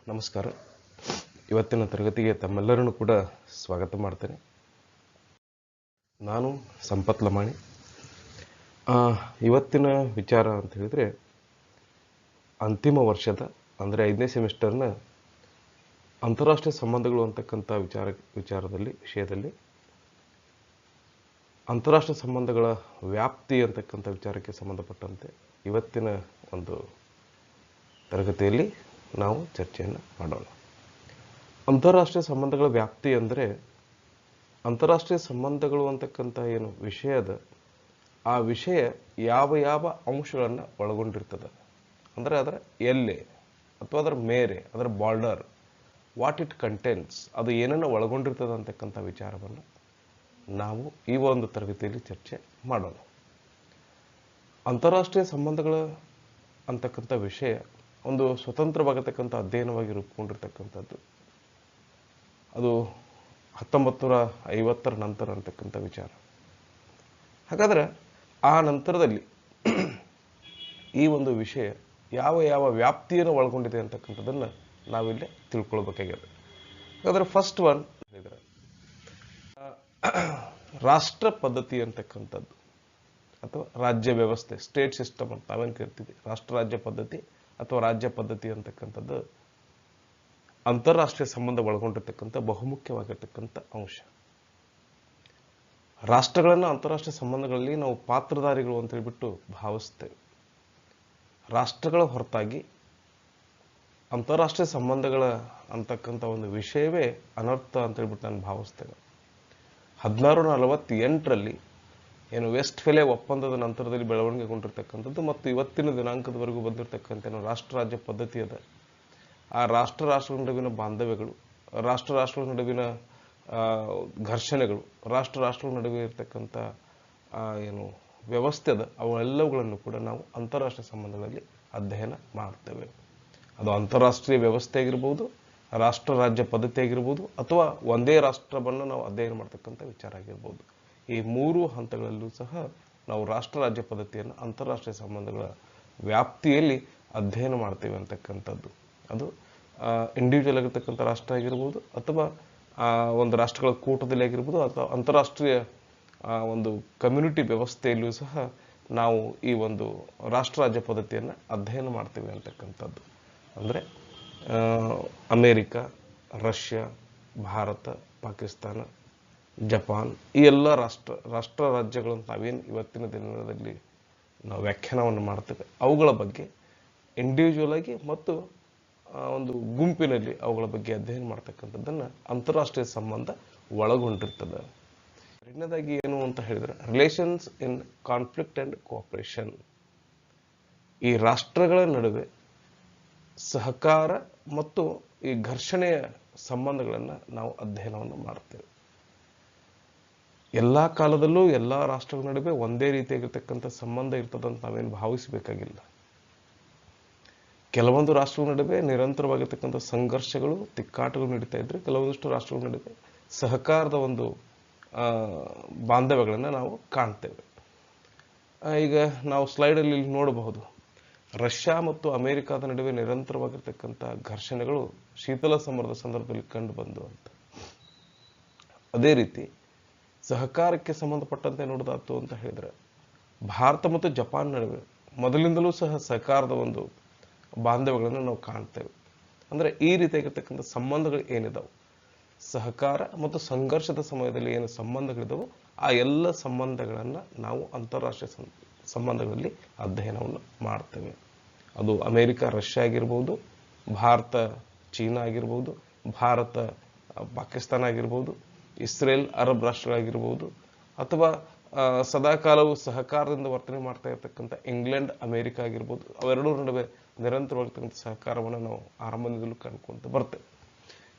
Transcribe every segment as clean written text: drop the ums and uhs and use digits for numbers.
ನಮಸ್ಕಾರ. ಇವತ್ತಿನ ತರಗತಿಗೆ ತಮ್ಮೆಲ್ಲರನ್ನು ಕೂಡ ಸ್ವಾಗತ ಮಾಡ್ತೇನೆ. ನಾನು ಸಂಪತ್ ಲಮಾಣಿ. ಇವತ್ತಿನ ವಿಚಾರ ಅಂತ ಹೇಳಿದರೆ, ಅಂತಿಮ ವರ್ಷದ ಅಂದರೆ 5ನೇ ಸೆಮಿಸ್ಟರ್ನ ಅಂತಾರಾಷ್ಟ್ರೀಯ ಸಂಬಂಧಗಳು ಅಂತಕ್ಕಂಥ ವಿಷಯದಲ್ಲಿ ಅಂತಾರಾಷ್ಟ್ರೀಯ ಸಂಬಂಧಗಳ ವ್ಯಾಪ್ತಿ ಅಂತಕ್ಕಂಥ ವಿಚಾರಕ್ಕೆ ಸಂಬಂಧಪಟ್ಟಂತೆ ಇವತ್ತಿನ ಒಂದು ತರಗತಿಯಲ್ಲಿ ನಾವು ಚರ್ಚೆಯನ್ನು ಮಾಡೋಣ. ಅಂತಾರಾಷ್ಟ್ರೀಯ ಸಂಬಂಧಗಳ ವ್ಯಾಪ್ತಿ ಅಂದರೆ, ಅಂತಾರಾಷ್ಟ್ರೀಯ ಸಂಬಂಧಗಳು ಅಂತಕ್ಕಂಥ ಏನು ವಿಷಯ ಅದ, ಆ ವಿಷಯ ಯಾವ ಯಾವ ಅಂಶಗಳನ್ನು ಒಳಗೊಂಡಿರ್ತದೆ, ಅಂದರೆ ಅದರ ಎಲ್ಲೆ ಅಥವಾ ಅದರ ಮೇರೆ, ಅದರ ಬಾರ್ಡರ್, ವಾಟ್ ಇಟ್ ಕಂಟೆಂಟ್ಸ್, ಅದು ಏನನ್ನು ಒಳಗೊಂಡಿರ್ತದೆ ಅಂತಕ್ಕಂಥ ವಿಚಾರವನ್ನು ನಾವು ಈ ಒಂದು ತರಗತಿಯಲ್ಲಿ ಚರ್ಚೆ ಮಾಡೋಣ. ಅಂತಾರಾಷ್ಟ್ರೀಯ ಸಂಬಂಧಗಳ ಅಂತಕ್ಕಂಥ ವಿಷಯ ಒಂದು ಸ್ವತಂತ್ರವಾಗತಕ್ಕಂಥ ಅಧ್ಯಯನವಾಗಿ ರೂಪುಗೊಂಡಿರ್ತಕ್ಕಂಥದ್ದು. ಅದು 1950ರ ನಂತರ ಅಂತಕ್ಕಂಥ ವಿಚಾರ. ಹಾಗಾದರೆ ಆ ನಂತರದಲ್ಲಿ ಈ ಒಂದು ವಿಷಯ ಯಾವ ಯಾವ ವ್ಯಾಪ್ತಿಯನ್ನು ಒಳಗೊಂಡಿದೆ ಅಂತಕ್ಕಂಥದ್ದನ್ನು ನಾವಿಲ್ಲಿ ತಿಳ್ಕೊಳ್ಬೇಕಾಗಿದೆ. ಹಾಗಾದರೆ ಫಸ್ಟ್ ಒನ್ ಹೇಳಿದರೆ ರಾಷ್ಟ್ರ ಪದ್ಧತಿ ಅಂತಕ್ಕಂಥದ್ದು ಅಥವಾ ರಾಜ್ಯ ವ್ಯವಸ್ಥೆ, ಸ್ಟೇಟ್ ಸಿಸ್ಟಮ್ ಅಂತ ನಾವೇನು ಕರಿತೀವಿ, ರಾಷ್ಟ್ರ ರಾಜ್ಯ ಪದ್ಧತಿ ಅಥವಾ ರಾಜ್ಯ ಪದ್ಧತಿ ಅಂತಕ್ಕಂಥದ್ದು ಅಂತಾರಾಷ್ಟ್ರೀಯ ಸಂಬಂಧ ಒಳಗೊಂಡಿರ್ತಕ್ಕಂಥ ಬಹುಮುಖ್ಯವಾಗಿರ್ತಕ್ಕಂಥ ಅಂಶ. ರಾಷ್ಟ್ರಗಳನ್ನು ಅಂತಾರಾಷ್ಟ್ರೀಯ ಸಂಬಂಧಗಳಲ್ಲಿ ನಾವು ಪಾತ್ರಧಾರಿಗಳು ಅಂತ ಹೇಳ್ಬಿಟ್ಟು ಭಾವಿಸ್ತೇವೆ. ರಾಷ್ಟ್ರಗಳ ಹೊರತಾಗಿ ಅಂತಾರಾಷ್ಟ್ರೀಯ ಸಂಬಂಧಗಳ ಅಂತಕ್ಕಂಥ ಒಂದು ವಿಷಯವೇ ಅನರ್ಥ ಅಂತ ಹೇಳ್ಬಿಟ್ಟು ನಾನು ಭಾವಿಸ್ತೇನೆ. 1648ರಲ್ಲಿ ಏನು ವೆಸ್ಟ್ಫೇಲೆ ಒಪ್ಪಂದದ ನಂತರದಲ್ಲಿ ಬೆಳವಣಿಗೆಗೊಂಡಿರ್ತಕ್ಕಂಥದ್ದು ಮತ್ತು ಇವತ್ತಿನ ದಿನಾಂಕದವರೆಗೂ ಬಂದಿರತಕ್ಕಂಥ ರಾಷ್ಟ್ರ ರಾಜ್ಯ ಪದ್ಧತಿ ಅದ. ಆ ರಾಷ್ಟ್ರಗಳ ನಡುವಿನ ಬಾಂಧವ್ಯಗಳು, ರಾಷ್ಟ್ರಗಳ ನಡುವಿನ ಘರ್ಷಣೆಗಳು, ರಾಷ್ಟ್ರಗಳ ನಡುವೆ ಇರತಕ್ಕಂಥ ಏನು ವ್ಯವಸ್ಥೆ ಅದ, ಅವೆಲ್ಲವುಗಳನ್ನು ಕೂಡ ನಾವು ಅಂತಾರಾಷ್ಟ್ರೀಯ ಸಂಬಂಧಗಳಲ್ಲಿ ಅಧ್ಯಯನ ಮಾಡ್ತೇವೆ. ಅದು ಅಂತಾರಾಷ್ಟ್ರೀಯ ವ್ಯವಸ್ಥೆ ಆಗಿರ್ಬೋದು, ರಾಷ್ಟ್ರ ರಾಜ್ಯ ಪದ್ಧತಿ ಆಗಿರ್ಬೋದು, ಅಥವಾ ಒಂದೇ ರಾಷ್ಟ್ರವನ್ನು ನಾವು ಅಧ್ಯಯನ ಮಾಡ್ತಕ್ಕಂಥ ವಿಚಾರ ಆಗಿರ್ಬೋದು. ಈ ಮೂರು ಹಂತಗಳಲ್ಲೂ ಸಹ ನಾವು ರಾಷ್ಟ್ರ ರಾಜ್ಯ ಪದ್ಧತಿಯನ್ನು ಅಂತಾರಾಷ್ಟ್ರೀಯ ಸಂಬಂಧಗಳ ವ್ಯಾಪ್ತಿಯಲ್ಲಿ ಅಧ್ಯಯನ ಮಾಡ್ತೇವೆ ಅಂತಕ್ಕಂಥದ್ದು. ಅದು ಇಂಡಿವಿಜುವಲ್ ಆಗಿರ್ತಕ್ಕಂಥ ರಾಷ್ಟ್ರ ಆಗಿರ್ಬೋದು, ಅಥವಾ ಒಂದು ರಾಷ್ಟ್ರಗಳ ಕೂಟದಲ್ಲಿ ಆಗಿರ್ಬೋದು, ಅಥವಾ ಅಂತಾರಾಷ್ಟ್ರೀಯ ಒಂದು ಕಮ್ಯುನಿಟಿ ವ್ಯವಸ್ಥೆಯಲ್ಲೂ ಸಹ ನಾವು ಈ ಒಂದು ರಾಷ್ಟ್ರ ರಾಜ್ಯ ಪದ್ಧತಿಯನ್ನು ಅಧ್ಯಯನ ಮಾಡ್ತೇವೆ ಅಂತಕ್ಕಂಥದ್ದು. ಅಂದರೆ America, Russia, Bharat, Pakistan, Japan, ಈ ಎಲ್ಲ ರಾಷ್ಟ್ರ ರಾಜ್ಯಗಳನ್ನು ನಾವೇನು ಇವತ್ತಿನ ದಿನದಲ್ಲಿ ನಾವು ವ್ಯಾಖ್ಯಾನವನ್ನು ಮಾಡ್ತೇವೆ, ಅವುಗಳ ಬಗ್ಗೆ ಇಂಡಿವಿಜುವಲ್ ಆಗಿ ಮತ್ತು ಒಂದು ಗುಂಪಿನಲ್ಲಿ ಅವುಗಳ ಬಗ್ಗೆ ಅಧ್ಯಯನ ಮಾಡ್ತಕ್ಕಂಥದ್ದನ್ನು ಅಂತಾರಾಷ್ಟ್ರೀಯ ಸಂಬಂಧ ಒಳಗೊಂಡಿರ್ತದೆ. ಎರಡನೇದಾಗಿ ಏನು ಅಂತ ಹೇಳಿದರೆ, relations in conflict and cooperation. ಈ ರಾಷ್ಟ್ರಗಳ ನಡುವೆ ಸಹಕಾರ ಮತ್ತು ಈ ಘರ್ಷಣೆಯ ಸಂಬಂಧಗಳನ್ನು ನಾವು ಅಧ್ಯಯನವನ್ನು ಮಾಡ್ತೇವೆ. ಎಲ್ಲ ಕಾಲದಲ್ಲೂ ಎಲ್ಲ ರಾಷ್ಟ್ರಗಳ ನಡುವೆ ಒಂದೇ ರೀತಿಯಾಗಿರ್ತಕ್ಕಂಥ ಸಂಬಂಧ ಇರ್ತದಂತ ನಾವೇನು ಭಾವಿಸಬೇಕಾಗಿಲ್ಲ. ಕೆಲವೊಂದು ರಾಷ್ಟ್ರಗಳ ನಡುವೆ ನಿರಂತರವಾಗಿರ್ತಕ್ಕಂಥ ಸಂಘರ್ಷಗಳು, ತಿಕ್ಕಾಟಗಳು ನಡೀತಾ ಇದ್ರೆ, ಕೆಲವೊಂದಿಷ್ಟು ರಾಷ್ಟ್ರಗಳ ನಡುವೆ ಸಹಕಾರದ ಒಂದು ಬಾಂಧವ್ಯಗಳನ್ನು ನಾವು ಕಾಣ್ತೇವೆ. ಈಗ ನಾವು ಸ್ಲೈಡಲ್ಲಿ ನೋಡಬಹುದು, ರಷ್ಯಾ ಮತ್ತು ಅಮೆರಿಕಾದ ನಡುವೆ ನಿರಂತರವಾಗಿರ್ತಕ್ಕಂಥ ಘರ್ಷಣೆಗಳು ಶೀತಲ ಸಮರದ ಸಂದರ್ಭದಲ್ಲಿ ಕಂಡು ಬಂದು ಅಂತ. ಅದೇ ರೀತಿ ಸಹಕಾರಕ್ಕೆ ಸಂಬಂಧಪಟ್ಟಂತೆ ನೋಡೋದಾಯ್ತು ಅಂತ ಹೇಳಿದರೆ, ಭಾರತ ಮತ್ತು ಜಪಾನ್ ನಡುವೆ ಮೊದಲಿಂದಲೂ ಸಹ ಸಹಕಾರದ ಒಂದು ಬಾಂಧವ್ಯಗಳನ್ನು ನಾವು ಕಾಣ್ತೇವೆ. ಅಂದರೆ ಈ ರೀತಿಯಾಗಿರ್ತಕ್ಕಂಥ ಸಂಬಂಧಗಳು ಏನಿದಾವೆ, ಸಹಕಾರ ಮತ್ತು ಸಂಘರ್ಷದ ಸಮಯದಲ್ಲಿ ಏನು ಸಂಬಂಧಗಳಿದಾವೋ ಆ ಎಲ್ಲ ಸಂಬಂಧಗಳನ್ನು ನಾವು ಅಂತಾರಾಷ್ಟ್ರೀಯ ಸಂಬಂಧಗಳಲ್ಲಿ ಅಧ್ಯಯನವನ್ನು ಮಾಡ್ತೇವೆ. ಅದು ಅಮೇರಿಕಾ ರಷ್ಯಾ ಆಗಿರ್ಬೋದು, ಭಾರತ ಚೀನಾ ಆಗಿರ್ಬೋದು, ಭಾರತ ಪಾಕಿಸ್ತಾನ ಆಗಿರ್ಬೋದು, ಇಸ್ರೇಲ್ ಅರಬ್ ರಾಷ್ಟ್ರಗಳಾಗಿರ್ಬೋದು, ಅಥವಾ ಸದಾಕಾಲವು ಸಹಕಾರದಿಂದ ವರ್ತನೆ ಮಾಡ್ತಾ ಇರತಕ್ಕಂಥ ಇಂಗ್ಲೆಂಡ್ ಅಮೇರಿಕಾ ಆಗಿರ್ಬೋದು. ಅವೆರಡರ ನಡುವೆ ನಿರಂತರವಾಗಿರ್ತಕ್ಕಂಥ ಸಹಕಾರವನ್ನು ನಾವು ಆರಂಭದಿಂದಲೂ ಕಂಡುಕೊಂತ ಬರ್ತೇವೆ.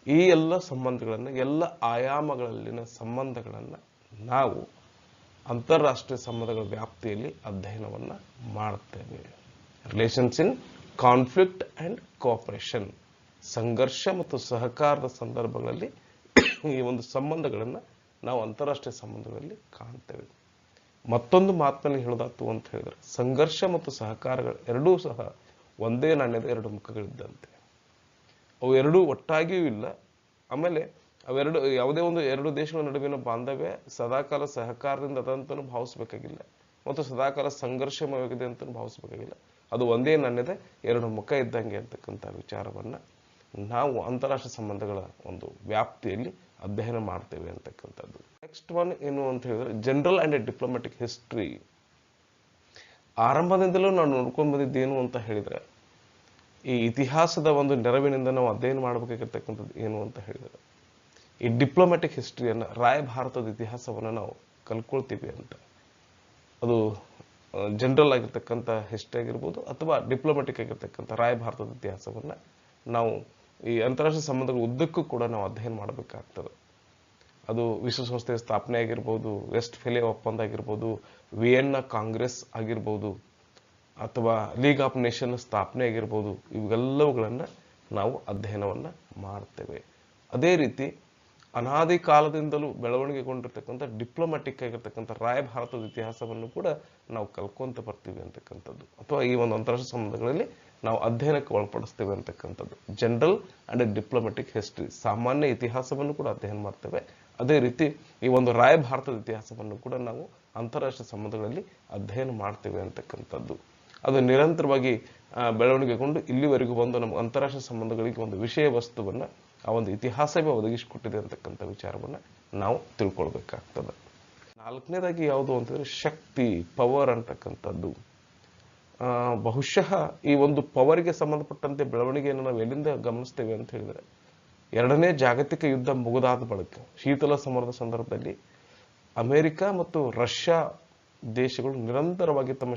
ಈ ಎಲ್ಲ ಸಂಬಂಧಗಳನ್ನು, ಎಲ್ಲ ಆಯಾಮಗಳಲ್ಲಿನ ಸಂಬಂಧಗಳನ್ನು ನಾವು ಅಂತಾರಾಷ್ಟ್ರೀಯ ಸಂಬಂಧಗಳ ವ್ಯಾಪ್ತಿಯಲ್ಲಿ ಅಧ್ಯಯನವನ್ನು ಮಾಡ್ತೇವೆ. Relations in conflict and cooperation, ಸಂಘರ್ಷ ಮತ್ತು ಸಹಕಾರದ ಸಂದರ್ಭಗಳಲ್ಲಿ ಈ ಒಂದು ಸಂಬಂಧಗಳನ್ನು ನಾವು ಅಂತಾರಾಷ್ಟ್ರೀಯ ಸಂಬಂಧಗಳಲ್ಲಿ ಕಾಣ್ತೇವೆ. ಮತ್ತೊಂದು ಮಾತಿನಲ್ಲಿ ಹೇಳೋದಾಯ್ತು ಅಂತ ಹೇಳಿದರೆ, ಸಂಘರ್ಷ ಮತ್ತು ಸಹಕಾರಗಳು ಎರಡೂ ಸಹ ಒಂದೇ ನಾಣ್ಯದ ಎರಡು ಮುಖಗಳಿದ್ದಂತೆ. ಅವು ಎರಡೂ ಒಟ್ಟಾಗಿಯೂ ಇಲ್ಲ. ಆಮೇಲೆ ಅವೆರಡು ಯಾವುದೇ ಒಂದು ಎರಡು ದೇಶಗಳ ನಡುವಿನ ಬಾಂಧವ್ಯ ಸದಾಕಾಲ ಸಹಕಾರದಿಂದ ಅದಂತನೂ ಭಾವಿಸ್ಬೇಕಾಗಿಲ್ಲ, ಮತ್ತು ಸದಾಕಾಲ ಸಂಘರ್ಷಮಯವಾಗಿದೆ ಅಂತಲೂ ಭಾವಿಸ್ಬೇಕಾಗಿಲ್ಲ. ಅದು ಒಂದೇ ನಾಣ್ಯದ ಎರಡು ಮುಖ ಇದ್ದಂಗೆ ಅಂತಕ್ಕಂಥ ವಿಚಾರವನ್ನ ನಾವು ಅಂತಾರಾಷ್ಟ್ರೀಯ ಸಂಬಂಧಗಳ ಒಂದು ವ್ಯಾಪ್ತಿಯಲ್ಲಿ ಅಧ್ಯಯನ ಮಾಡ್ತೇವೆ ಅಂತಕ್ಕಂಥದ್ದು. ನೆಕ್ಸ್ಟ್ ಒನ್ ಏನು ಅಂತ ಹೇಳಿದ್ರೆ ಜನರಲ್ ಅಂಡ್ ಡಿಪ್ಲೊಮ್ಯಾಟಿಕ್ ಹಿಸ್ಟ್ರಿ. ಆರಂಭದಿಂದಲೂ ನಾವು ನೋಡ್ಕೊಂಡು ಬಂದಿದ್ದೇನು ಅಂತ ಹೇಳಿದ್ರೆ, ಈ ಇತಿಹಾಸದ ಒಂದು ನೆರವಿನಿಂದ ನಾವು ಅಧ್ಯಯನ ಮಾಡಬೇಕಾಗಿರ್ತಕ್ಕಂಥದ್ದು ಏನು ಅಂತ ಹೇಳಿದ್ರೆ, ಈ ಡಿಪ್ಲೊಮ್ಯಾಟಿಕ್ ಹಿಸ್ಟ್ರಿಯನ್ನು, ರಾಯಭಾರತದ ಇತಿಹಾಸವನ್ನು ನಾವು ಕಲ್ಕೊಳ್ತೀವಿ ಅಂತ. ಅದು ಜನರಲ್ ಆಗಿರ್ತಕ್ಕಂಥ ಹಿಸ್ಟ್ರಿ ಆಗಿರ್ಬೋದು ಅಥವಾ ಡಿಪ್ಲೊಮ್ಯಾಟಿಕ್ ಆಗಿರ್ತಕ್ಕಂಥ ರಾಯಭಾರತದ ಇತಿಹಾಸವನ್ನು ನಾವು ಈ ಅಂತಾರಾಷ್ಟ್ರೀಯ ಸಂಬಂಧಗಳ ಉದ್ದಕ್ಕೂ ಕೂಡ ನಾವು ಅಧ್ಯಯನ ಮಾಡಬೇಕಾಗ್ತದೆ. ಅದು ವಿಶ್ವಸಂಸ್ಥೆಯ ಸ್ಥಾಪನೆ ಆಗಿರ್ಬೋದು, ವೆಸ್ಟ್ ಫೆಲೆ ಒಪ್ಪಂದ ಆಗಿರ್ಬೋದು, ವಿಯೆನ್ನಾ ಕಾಂಗ್ರೆಸ್ ಆಗಿರ್ಬೋದು, ಅಥವಾ ಲೀಗ್ ಆಫ್ ನೇಷನ್ ಸ್ಥಾಪನೆ ಆಗಿರ್ಬೋದು, ಇವೆಲ್ಲವುಗಳನ್ನು ನಾವು ಅಧ್ಯಯನವನ್ನು ಮಾಡ್ತೇವೆ. ಅದೇ ರೀತಿ ಅನಾದಿ ಕಾಲದಿಂದಲೂ ಬೆಳವಣಿಗೆಗೊಂಡಿರ್ತಕ್ಕಂಥ ಡಿಪ್ಲೊಮ್ಯಾಟಿಕ್ ಆಗಿರ್ತಕ್ಕಂಥ ರಾಯಭಾರತದ ಇತಿಹಾಸವನ್ನು ಕೂಡ ನಾವು ಕಲ್ಕೊಂತ ಬರ್ತೀವಿ ಅಂತಕ್ಕಂಥದ್ದು, ಅಥವಾ ಈ ಒಂದು ಅಂತಾರಾಷ್ಟ್ರೀಯ ಸಂಬಂಧಗಳಲ್ಲಿ ನಾವು ಅಧ್ಯಯನಕ್ಕೆ ಒಳಪಡಿಸ್ತೇವೆ ಅಂತಕ್ಕಂಥದ್ದು. ಜನರಲ್ ಅಂಡ್ ಡಿಪ್ಲೊಮ್ಯಾಟಿಕ್ ಹಿಸ್ಟ್ರಿ, ಸಾಮಾನ್ಯ ಇತಿಹಾಸವನ್ನು ಕೂಡ ಅಧ್ಯಯನ ಮಾಡ್ತೇವೆ. ಅದೇ ರೀತಿ ಈ ಒಂದು ರಾಯಭಾರತದ ಇತಿಹಾಸವನ್ನು ಕೂಡ ನಾವು ಅಂತಾರಾಷ್ಟ್ರೀಯ ಸಂಬಂಧಗಳಲ್ಲಿ ಅಧ್ಯಯನ ಮಾಡ್ತೇವೆ ಅಂತಕ್ಕಂಥದ್ದು. ಅದು ನಿರಂತರವಾಗಿ ಬೆಳವಣಿಗೆಗೊಂಡು ಇಲ್ಲಿವರೆಗೂ ಬಂದು ನಮ್ಮ ಅಂತಾರಾಷ್ಟ್ರೀಯ ಸಂಬಂಧಗಳಿಗೆ ಒಂದು ವಿಷಯ ವಸ್ತುವನ್ನು ಆ ಒಂದು ಇತಿಹಾಸವೇ ಒದಗಿಸಿಕೊಟ್ಟಿದೆ ಅಂತಕ್ಕಂಥ ವಿಚಾರವನ್ನು ನಾವು ತಿಳ್ಕೊಳ್ಬೇಕಾಗ್ತದೆ. ನಾಲ್ಕನೇದಾಗಿ ಯಾವುದು ಅಂತಂದ್ರೆ ಶಕ್ತಿ, ಪವರ್ ಅಂತಕ್ಕಂಥದ್ದು. ಬಹುಶಃ ಈ ಒಂದು ಪವರ್ಗೆ ಸಂಬಂಧಪಟ್ಟಂತೆ ಬೆಳವಣಿಗೆಯನ್ನು ನಾವು ಎಲ್ಲಿಂದ ಗಮನಿಸ್ತೇವೆ ಅಂತ ಹೇಳಿದ್ರೆ, ಎರಡನೇ ಜಾಗತಿಕ ಯುದ್ಧ ಮುಗಿದಾದ ಬಳಿಕ ಶೀತಲ ಸಮರದ ಸಂದರ್ಭದಲ್ಲಿ ಅಮೆರಿಕ ಮತ್ತು ರಷ್ಯಾ ದೇಶಗಳು ನಿರಂತರವಾಗಿ ತಮ್ಮ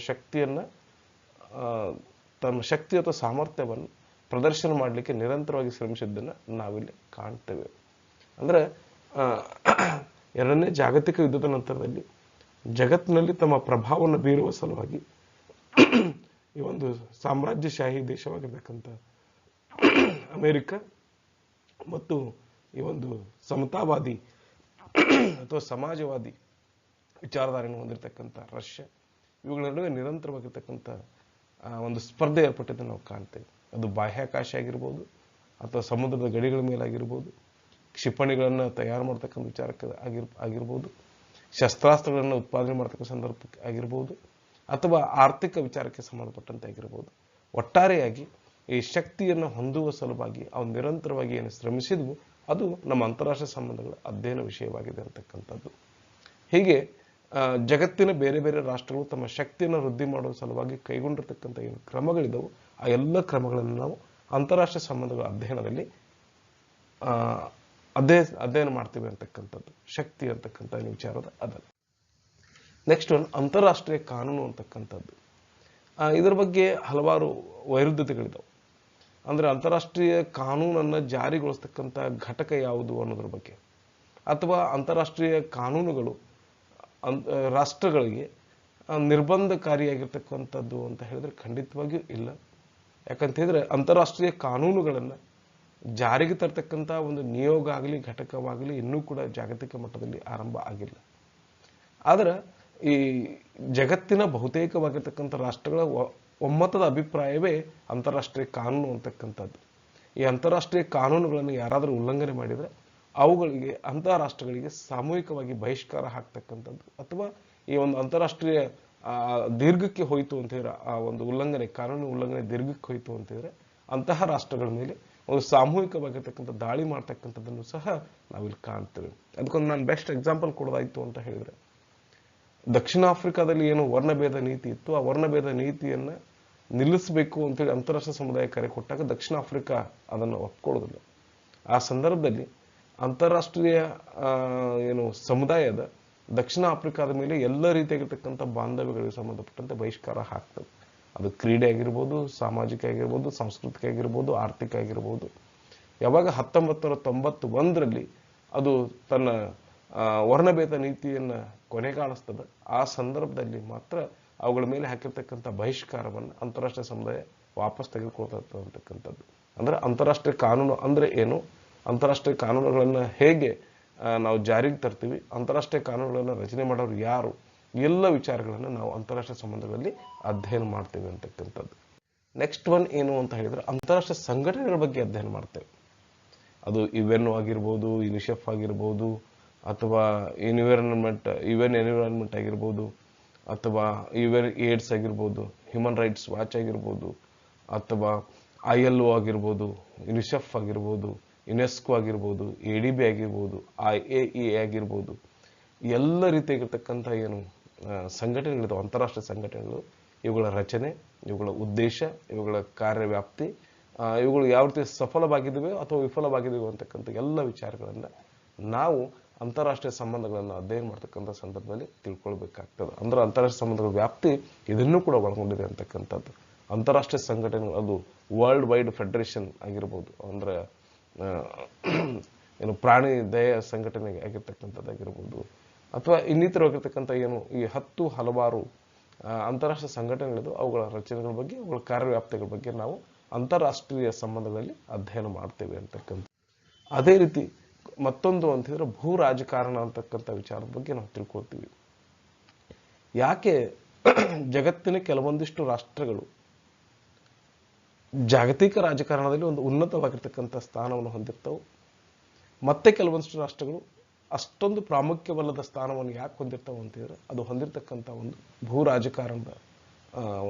ಶಕ್ತಿ ಅಥವಾ ಸಾಮರ್ಥ್ಯವನ್ನು ಪ್ರದರ್ಶನ ಮಾಡಲಿಕ್ಕೆ ನಿರಂತರವಾಗಿ ಶ್ರಮಿಸಿದ್ದನ್ನು ನಾವಿಲ್ಲಿ ಕಾಣ್ತೇವೆ. ಅಂದ್ರೆ ಎರಡನೇ ಜಾಗತಿಕ ಯುದ್ಧದ ನಂತರದಲ್ಲಿ ಜಗತ್ತಿನಲ್ಲಿ ತಮ್ಮ ಪ್ರಭಾವವನ್ನು ಬೀರುವ ಸಲುವಾಗಿ ಈ ಒಂದು ಸಾಮ್ರಾಜ್ಯಶಾಹಿ ದೇಶವಾಗಿರ್ತಕ್ಕಂಥ ಅಮೆರಿಕ ಮತ್ತು ಈ ಒಂದು ಸಮತಾವಾದಿ ಅಥವಾ ಸಮಾಜವಾದಿ ವಿಚಾರಧಾರೆಯನ್ನು ಹೊಂದಿರತಕ್ಕಂಥ ರಷ್ಯಾ, ಇವುಗಳ ನಡುವೆ ನಿರಂತರವಾಗಿರ್ತಕ್ಕಂಥ ಒಂದು ಸ್ಪರ್ಧೆ ಏರ್ಪಟ್ಟಿದ್ದನ್ನು ನಾವು ಕಾಣ್ತೇವೆ. ಅದು ಬಾಹ್ಯಾಕಾಶ ಆಗಿರ್ಬೋದು, ಅಥವಾ ಸಮುದ್ರದ ಗಡಿಗಳ ಮೇಲಾಗಿರ್ಬೋದು, ಕ್ಷಿಪಣಿಗಳನ್ನು ತಯಾರು ಮಾಡ್ತಕ್ಕಂಥ ವಿಚಾರಕ್ಕೆ ಆಗಿರ್ಬೋದು, ಶಸ್ತ್ರಾಸ್ತ್ರಗಳನ್ನು ಉತ್ಪಾದನೆ ಮಾಡ್ತಕ್ಕಂಥ ಸಂದರ್ಭಕ್ಕೆ ಆಗಿರ್ಬೋದು, ಅಥವಾ ಆರ್ಥಿಕ ವಿಚಾರಕ್ಕೆ ಸಂಬಂಧಪಟ್ಟಂತೆ ಆಗಿರ್ಬೋದು. ಒಟ್ಟಾರೆಯಾಗಿ ಈ ಶಕ್ತಿಯನ್ನು ಹೊಂದುವ ಸಲುವಾಗಿ ಅವು ನಿರಂತರವಾಗಿ ಏನು ಶ್ರಮಿಸಿದ್ವು, ಅದು ನಮ್ಮ ಅಂತಾರಾಷ್ಟ್ರೀಯ ಸಂಬಂಧಗಳ ಅಧ್ಯಯನ ವಿಷಯವಾಗಿದೆ ಅಂತಕ್ಕಂಥದ್ದು. ಹೀಗೆ ಜಗತ್ತಿನ ಬೇರೆ ಬೇರೆ ರಾಷ್ಟ್ರಗಳು ತಮ್ಮ ಶಕ್ತಿಯನ್ನು ವೃದ್ಧಿ ಮಾಡುವ ಸಲುವಾಗಿ ಕೈಗೊಂಡಿರ್ತಕ್ಕಂಥ ಏನು ಕ್ರಮಗಳಿದವು, ಆ ಎಲ್ಲ ಕ್ರಮಗಳನ್ನು ನಾವು ಅಂತಾರಾಷ್ಟ್ರೀಯ ಸಂಬಂಧಗಳ ಅಧ್ಯಯನದಲ್ಲಿ ಅಧ್ಯಯನ ಮಾಡ್ತೀವಿ ಅಂತಕ್ಕಂಥದ್ದು ಶಕ್ತಿ ಅಂತಕ್ಕಂಥ ವಿಚಾರದ ಅದನ್ನು. ನೆಕ್ಸ್ಟ್ ಒನ್ ಅಂತಾರಾಷ್ಟ್ರೀಯ ಕಾನೂನು ಅಂತಕ್ಕಂಥದ್ದು. ಇದರ ಬಗ್ಗೆ ಹಲವಾರು ವೈರುಧ್ಯತೆಗಳಿದಾವೆ. ಅಂದ್ರೆ ಅಂತಾರಾಷ್ಟ್ರೀಯ ಕಾನೂನನ್ನು ಜಾರಿಗೊಳಿಸ್ತಕ್ಕಂಥ ಘಟಕ ಯಾವುದು ಅನ್ನೋದ್ರ ಬಗ್ಗೆ, ಅಥವಾ ಅಂತಾರಾಷ್ಟ್ರೀಯ ಕಾನೂನುಗಳು ರಾಷ್ಟ್ರಗಳಿಗೆ ನಿರ್ಬಂಧಕಾರಿಯಾಗಿರ್ತಕ್ಕಂಥದ್ದು ಅಂತ ಹೇಳಿದ್ರೆ ಖಂಡಿತವಾಗಿಯೂ ಇಲ್ಲ. ಯಾಕಂತ ಹೇಳಿದ್ರೆ ಅಂತಾರಾಷ್ಟ್ರೀಯ ಕಾನೂನುಗಳನ್ನು ಜಾರಿಗೆ ತರ್ತಕ್ಕಂಥ ಒಂದು ನಿಯೋಗ ಆಗಲಿ ಘಟಕವಾಗಲಿ ಇನ್ನೂ ಕೂಡ ಜಾಗತಿಕ ಮಟ್ಟದಲ್ಲಿ ಆರಂಭ ಆಗಿಲ್ಲ. ಆದರೆ ಈ ಜಗತ್ತಿನ ಬಹುತೇಕವಾಗಿರ್ತಕ್ಕಂಥ ರಾಷ್ಟ್ರಗಳ ಒಮ್ಮತದ ಅಭಿಪ್ರಾಯವೇ ಅಂತಾರಾಷ್ಟ್ರೀಯ ಕಾನೂನು ಅಂತಕ್ಕಂಥದ್ದು. ಈ ಅಂತಾರಾಷ್ಟ್ರೀಯ ಕಾನೂನುಗಳನ್ನು ಯಾರಾದರೂ ಉಲ್ಲಂಘನೆ ಮಾಡಿದರೆ ಅವುಗಳಿಗೆ ಅಂತಹ ರಾಷ್ಟ್ರಗಳಿಗೆ ಸಾಮೂಹಿಕವಾಗಿ ಬಹಿಷ್ಕಾರ ಹಾಕ್ತಕ್ಕಂಥದ್ದು, ಅಥವಾ ಈ ಒಂದು ಅಂತಾರಾಷ್ಟ್ರೀಯ ದೀರ್ಘಕ್ಕೆ ಹೋಯಿತು ಅಂತ ಹೇಳಿದ್ರೆ, ಆ ಒಂದು ಕಾನೂನು ಉಲ್ಲಂಘನೆ ದೀರ್ಘಕ್ಕೆ ಹೋಯಿತು ಅಂತ ಹೇಳಿದ್ರೆ ಅಂತಹ ರಾಷ್ಟ್ರಗಳ ಮೇಲೆ ಒಂದು ಸಾಮೂಹಿಕವಾಗಿರ್ತಕ್ಕಂಥ ದಾಳಿ ಮಾಡ್ತಕ್ಕಂಥದ್ದನ್ನು ಸಹ ನಾವಿಲ್ಲಿ ಕಾಣ್ತೇವೆ. ಅದಕ್ಕೊಂದು ನಾನು ಬೆಸ್ಟ್ ಎಕ್ಸಾಂಪಲ್ ಕೊಡೋದಾಯ್ತು ಅಂತ ಹೇಳಿದ್ರೆ, ದಕ್ಷಿಣ ಆಫ್ರಿಕಾದಲ್ಲಿ ಏನು ವರ್ಣಭೇದ ನೀತಿ ಇತ್ತು, ಆ ವರ್ಣಭೇದ ನೀತಿಯನ್ನು ನಿಲ್ಲಿಸಬೇಕು ಅಂತೇಳಿ ಅಂತಾರಾಷ್ಟ್ರೀಯ ಸಮುದಾಯ ಕರೆ ಕೊಟ್ಟಾಗ ದಕ್ಷಿಣ ಆಫ್ರಿಕಾ ಅದನ್ನು ಒಪ್ಕೊಳ್ಳೋದಿಲ್ಲ. ಆ ಸಂದರ್ಭದಲ್ಲಿ ಅಂತಾರಾಷ್ಟ್ರೀಯ ಸಮುದಾಯದ ದಕ್ಷಿಣ ಆಫ್ರಿಕಾದ ಮೇಲೆ ಎಲ್ಲ ರೀತಿಯಾಗಿರ್ತಕ್ಕಂಥ ಬಾಂಧವ್ಯಗಳಿಗೆ ಸಂಬಂಧಪಟ್ಟಂತೆ ಬಹಿಷ್ಕಾರ ಹಾಕ್ತದೆ. ಅದು ಕ್ರೀಡೆ ಆಗಿರ್ಬೋದು, ಸಾಮಾಜಿಕ ಆಗಿರ್ಬೋದು, ಸಾಂಸ್ಕೃತಿಕ ಆಗಿರ್ಬೋದು, ಆರ್ಥಿಕ ಆಗಿರ್ಬೋದು. ಯಾವಾಗ 1991ರಲ್ಲಿ ಅದು ತನ್ನ ವರ್ಣಭೇದ ನೀತಿಯನ್ನು ಕೊನೆಗಾಣಿಸ್ತದೆ, ಆ ಸಂದರ್ಭದಲ್ಲಿ ಮಾತ್ರ ಅವುಗಳ ಮೇಲೆ ಹಾಕಿರ್ತಕ್ಕಂಥ ಬಹಿಷ್ಕಾರವನ್ನು ಅಂತಾರಾಷ್ಟ್ರೀಯ ಸಮುದಾಯ ವಾಪಸ್ ತೆಗೆದುಕೊಳ್ತಾ ಅಂತಕ್ಕಂಥದ್ದು. ಅಂದ್ರೆ ಅಂತಾರಾಷ್ಟ್ರೀಯ ಕಾನೂನು ಅಂದ್ರೆ ಏನು, ಅಂತಾರಾಷ್ಟ್ರೀಯ ಕಾನೂನುಗಳನ್ನು ಹೇಗೆ ನಾವು ಜಾರಿಗೆ ತರ್ತೀವಿ, ಅಂತಾರಾಷ್ಟ್ರೀಯ ಕಾನೂನುಗಳನ್ನು ರಚನೆ ಮಾಡೋರು ಯಾರು, ಎಲ್ಲ ವಿಚಾರಗಳನ್ನು ನಾವು ಅಂತಾರಾಷ್ಟ್ರೀಯ ಸಂಬಂಧಗಳಲ್ಲಿ ಅಧ್ಯಯನ ಮಾಡ್ತೇವೆ ಅಂತಕ್ಕಂಥದ್ದು. ನೆಕ್ಸ್ಟ್ ಒನ್ ಏನು ಅಂತ ಹೇಳಿದ್ರೆ ಅಂತಾರಾಷ್ಟ್ರೀಯ ಸಂಘಟನೆಗಳ ಬಗ್ಗೆ ಅಧ್ಯಯನ ಮಾಡ್ತೇವೆ. ಅದು ಯುಎನ್ ಆಗಿರ್ಬೋದು, ಯುನಿಸೆಫ್ ಆಗಿರ್ಬೋದು, ಅಥವಾ ಎನ್ವಿರಾನ್ಮೆಂಟ್ ಆಗಿರ್ಬೋದು, ಅಥವಾ ಯುಎನ್ ಏಡ್ಸ್ ಆಗಿರ್ಬೋದು, ಹ್ಯೂಮನ್ ರೈಟ್ಸ್ ವಾಚ್ ಆಗಿರ್ಬೋದು, ಅಥವಾ ILO ಆಗಿರ್ಬೋದು, ಯುನಿಸೆಫ್ ಆಗಿರ್ಬೋದು, ಯುನೆಸ್ಕೋ ಆಗಿರ್ಬೋದು, ADB ಆಗಿರ್ಬೋದು, IAEA ಆಗಿರ್ಬೋದು, ಎಲ್ಲ ರೀತಿಯಾಗಿರ್ತಕ್ಕಂಥ ಏನು ಸಂಘಟನೆಗಳಿದಾವೆ, ಅಂತಾರಾಷ್ಟ್ರೀಯ ಸಂಘಟನೆಗಳು, ಇವುಗಳ ರಚನೆ, ಇವುಗಳ ಉದ್ದೇಶ, ಇವುಗಳ ಕಾರ್ಯವ್ಯಾಪ್ತಿ, ಇವುಗಳು ಯಾವ ರೀತಿ ಸಫಲವಾಗಿದ್ದಾವೆ ಅಥವಾ ವಿಫಲವಾಗಿದ್ದಾವೆ ಅಂತಕ್ಕಂಥ ಎಲ್ಲ ವಿಚಾರಗಳನ್ನು ನಾವು ಅಂತಾರಾಷ್ಟ್ರೀಯ ಸಂಬಂಧಗಳನ್ನು ಅಧ್ಯಯನ ಮಾಡ್ತಕ್ಕಂಥ ಸಂದರ್ಭದಲ್ಲಿ ತಿಳ್ಕೊಳ್ಬೇಕಾಗ್ತದೆ. ಅಂದ್ರೆ ಅಂತಾರಾಷ್ಟ್ರೀಯ ಸಂಬಂಧಗಳ ವ್ಯಾಪ್ತಿ ಇದನ್ನೂ ಕೂಡ ಒಳಗೊಂಡಿದೆ ಅಂತಕ್ಕಂಥದ್ದು. ಅಂತಾರಾಷ್ಟ್ರೀಯ ಸಂಘಟನೆಗಳು ಅದು ವರ್ಲ್ಡ್ ವೈಡ್ ಫೆಡರೇಷನ್ ಆಗಿರ್ಬೋದು, ಅಂದ್ರೆ ಏನು ಪ್ರಾಣಿ ದಯಾ ಸಂಘಟನೆ ಆಗಿರ್ತಕ್ಕಂಥದ್ದಾಗಿರ್ಬೋದು, ಅಥವಾ ಇನ್ನಿತರವಾಗಿರ್ತಕ್ಕಂಥ ಏನು ಈ ಹಲವಾರು ಅಂತಾರಾಷ್ಟ್ರೀಯ ಸಂಘಟನೆಗಳಿದ್ದು ಅವುಗಳ ರಚನೆಗಳ ಬಗ್ಗೆ, ಅವುಗಳ ಕಾರ್ಯವ್ಯಾಪ್ತಿಗಳ ಬಗ್ಗೆ ನಾವು ಅಂತಾರಾಷ್ಟ್ರೀಯ ಸಂಬಂಧಗಳಲ್ಲಿ ಅಧ್ಯಯನ ಮಾಡ್ತೇವೆ ಅಂತಕ್ಕಂಥ. ಅದೇ ರೀತಿ ಮತ್ತೊಂದು ಅಂತಿದ್ರೆ ಭೂ ರಾಜಕಾರಣ ಅಂತಕ್ಕಂಥ ವಿಚಾರದ ಬಗ್ಗೆ ನಾವು ತಿಳ್ಕೊಳ್ತೀವಿ. ಯಾಕೆ ಜಗತ್ತಿನ ಕೆಲವೊಂದಿಷ್ಟು ರಾಷ್ಟ್ರಗಳು ಜಾಗತಿಕ ರಾಜಕಾರಣದಲ್ಲಿ ಒಂದು ಉನ್ನತವಾಗಿರ್ತಕ್ಕಂಥ ಸ್ಥಾನವನ್ನು ಹೊಂದಿರ್ತವೆ, ಮತ್ತೆ ಕೆಲವೊಂದಿಷ್ಟು ರಾಷ್ಟ್ರಗಳು ಅಷ್ಟೊಂದು ಪ್ರಾಮುಖ್ಯವಲ್ಲದ ಸ್ಥಾನವನ್ನು ಯಾಕೆ ಹೊಂದಿರ್ತಾವೆ ಅಂತಿದ್ರೆ ಅದು ಹೊಂದಿರತಕ್ಕಂಥ ಒಂದು ಭೂ ರಾಜಕಾರಣದ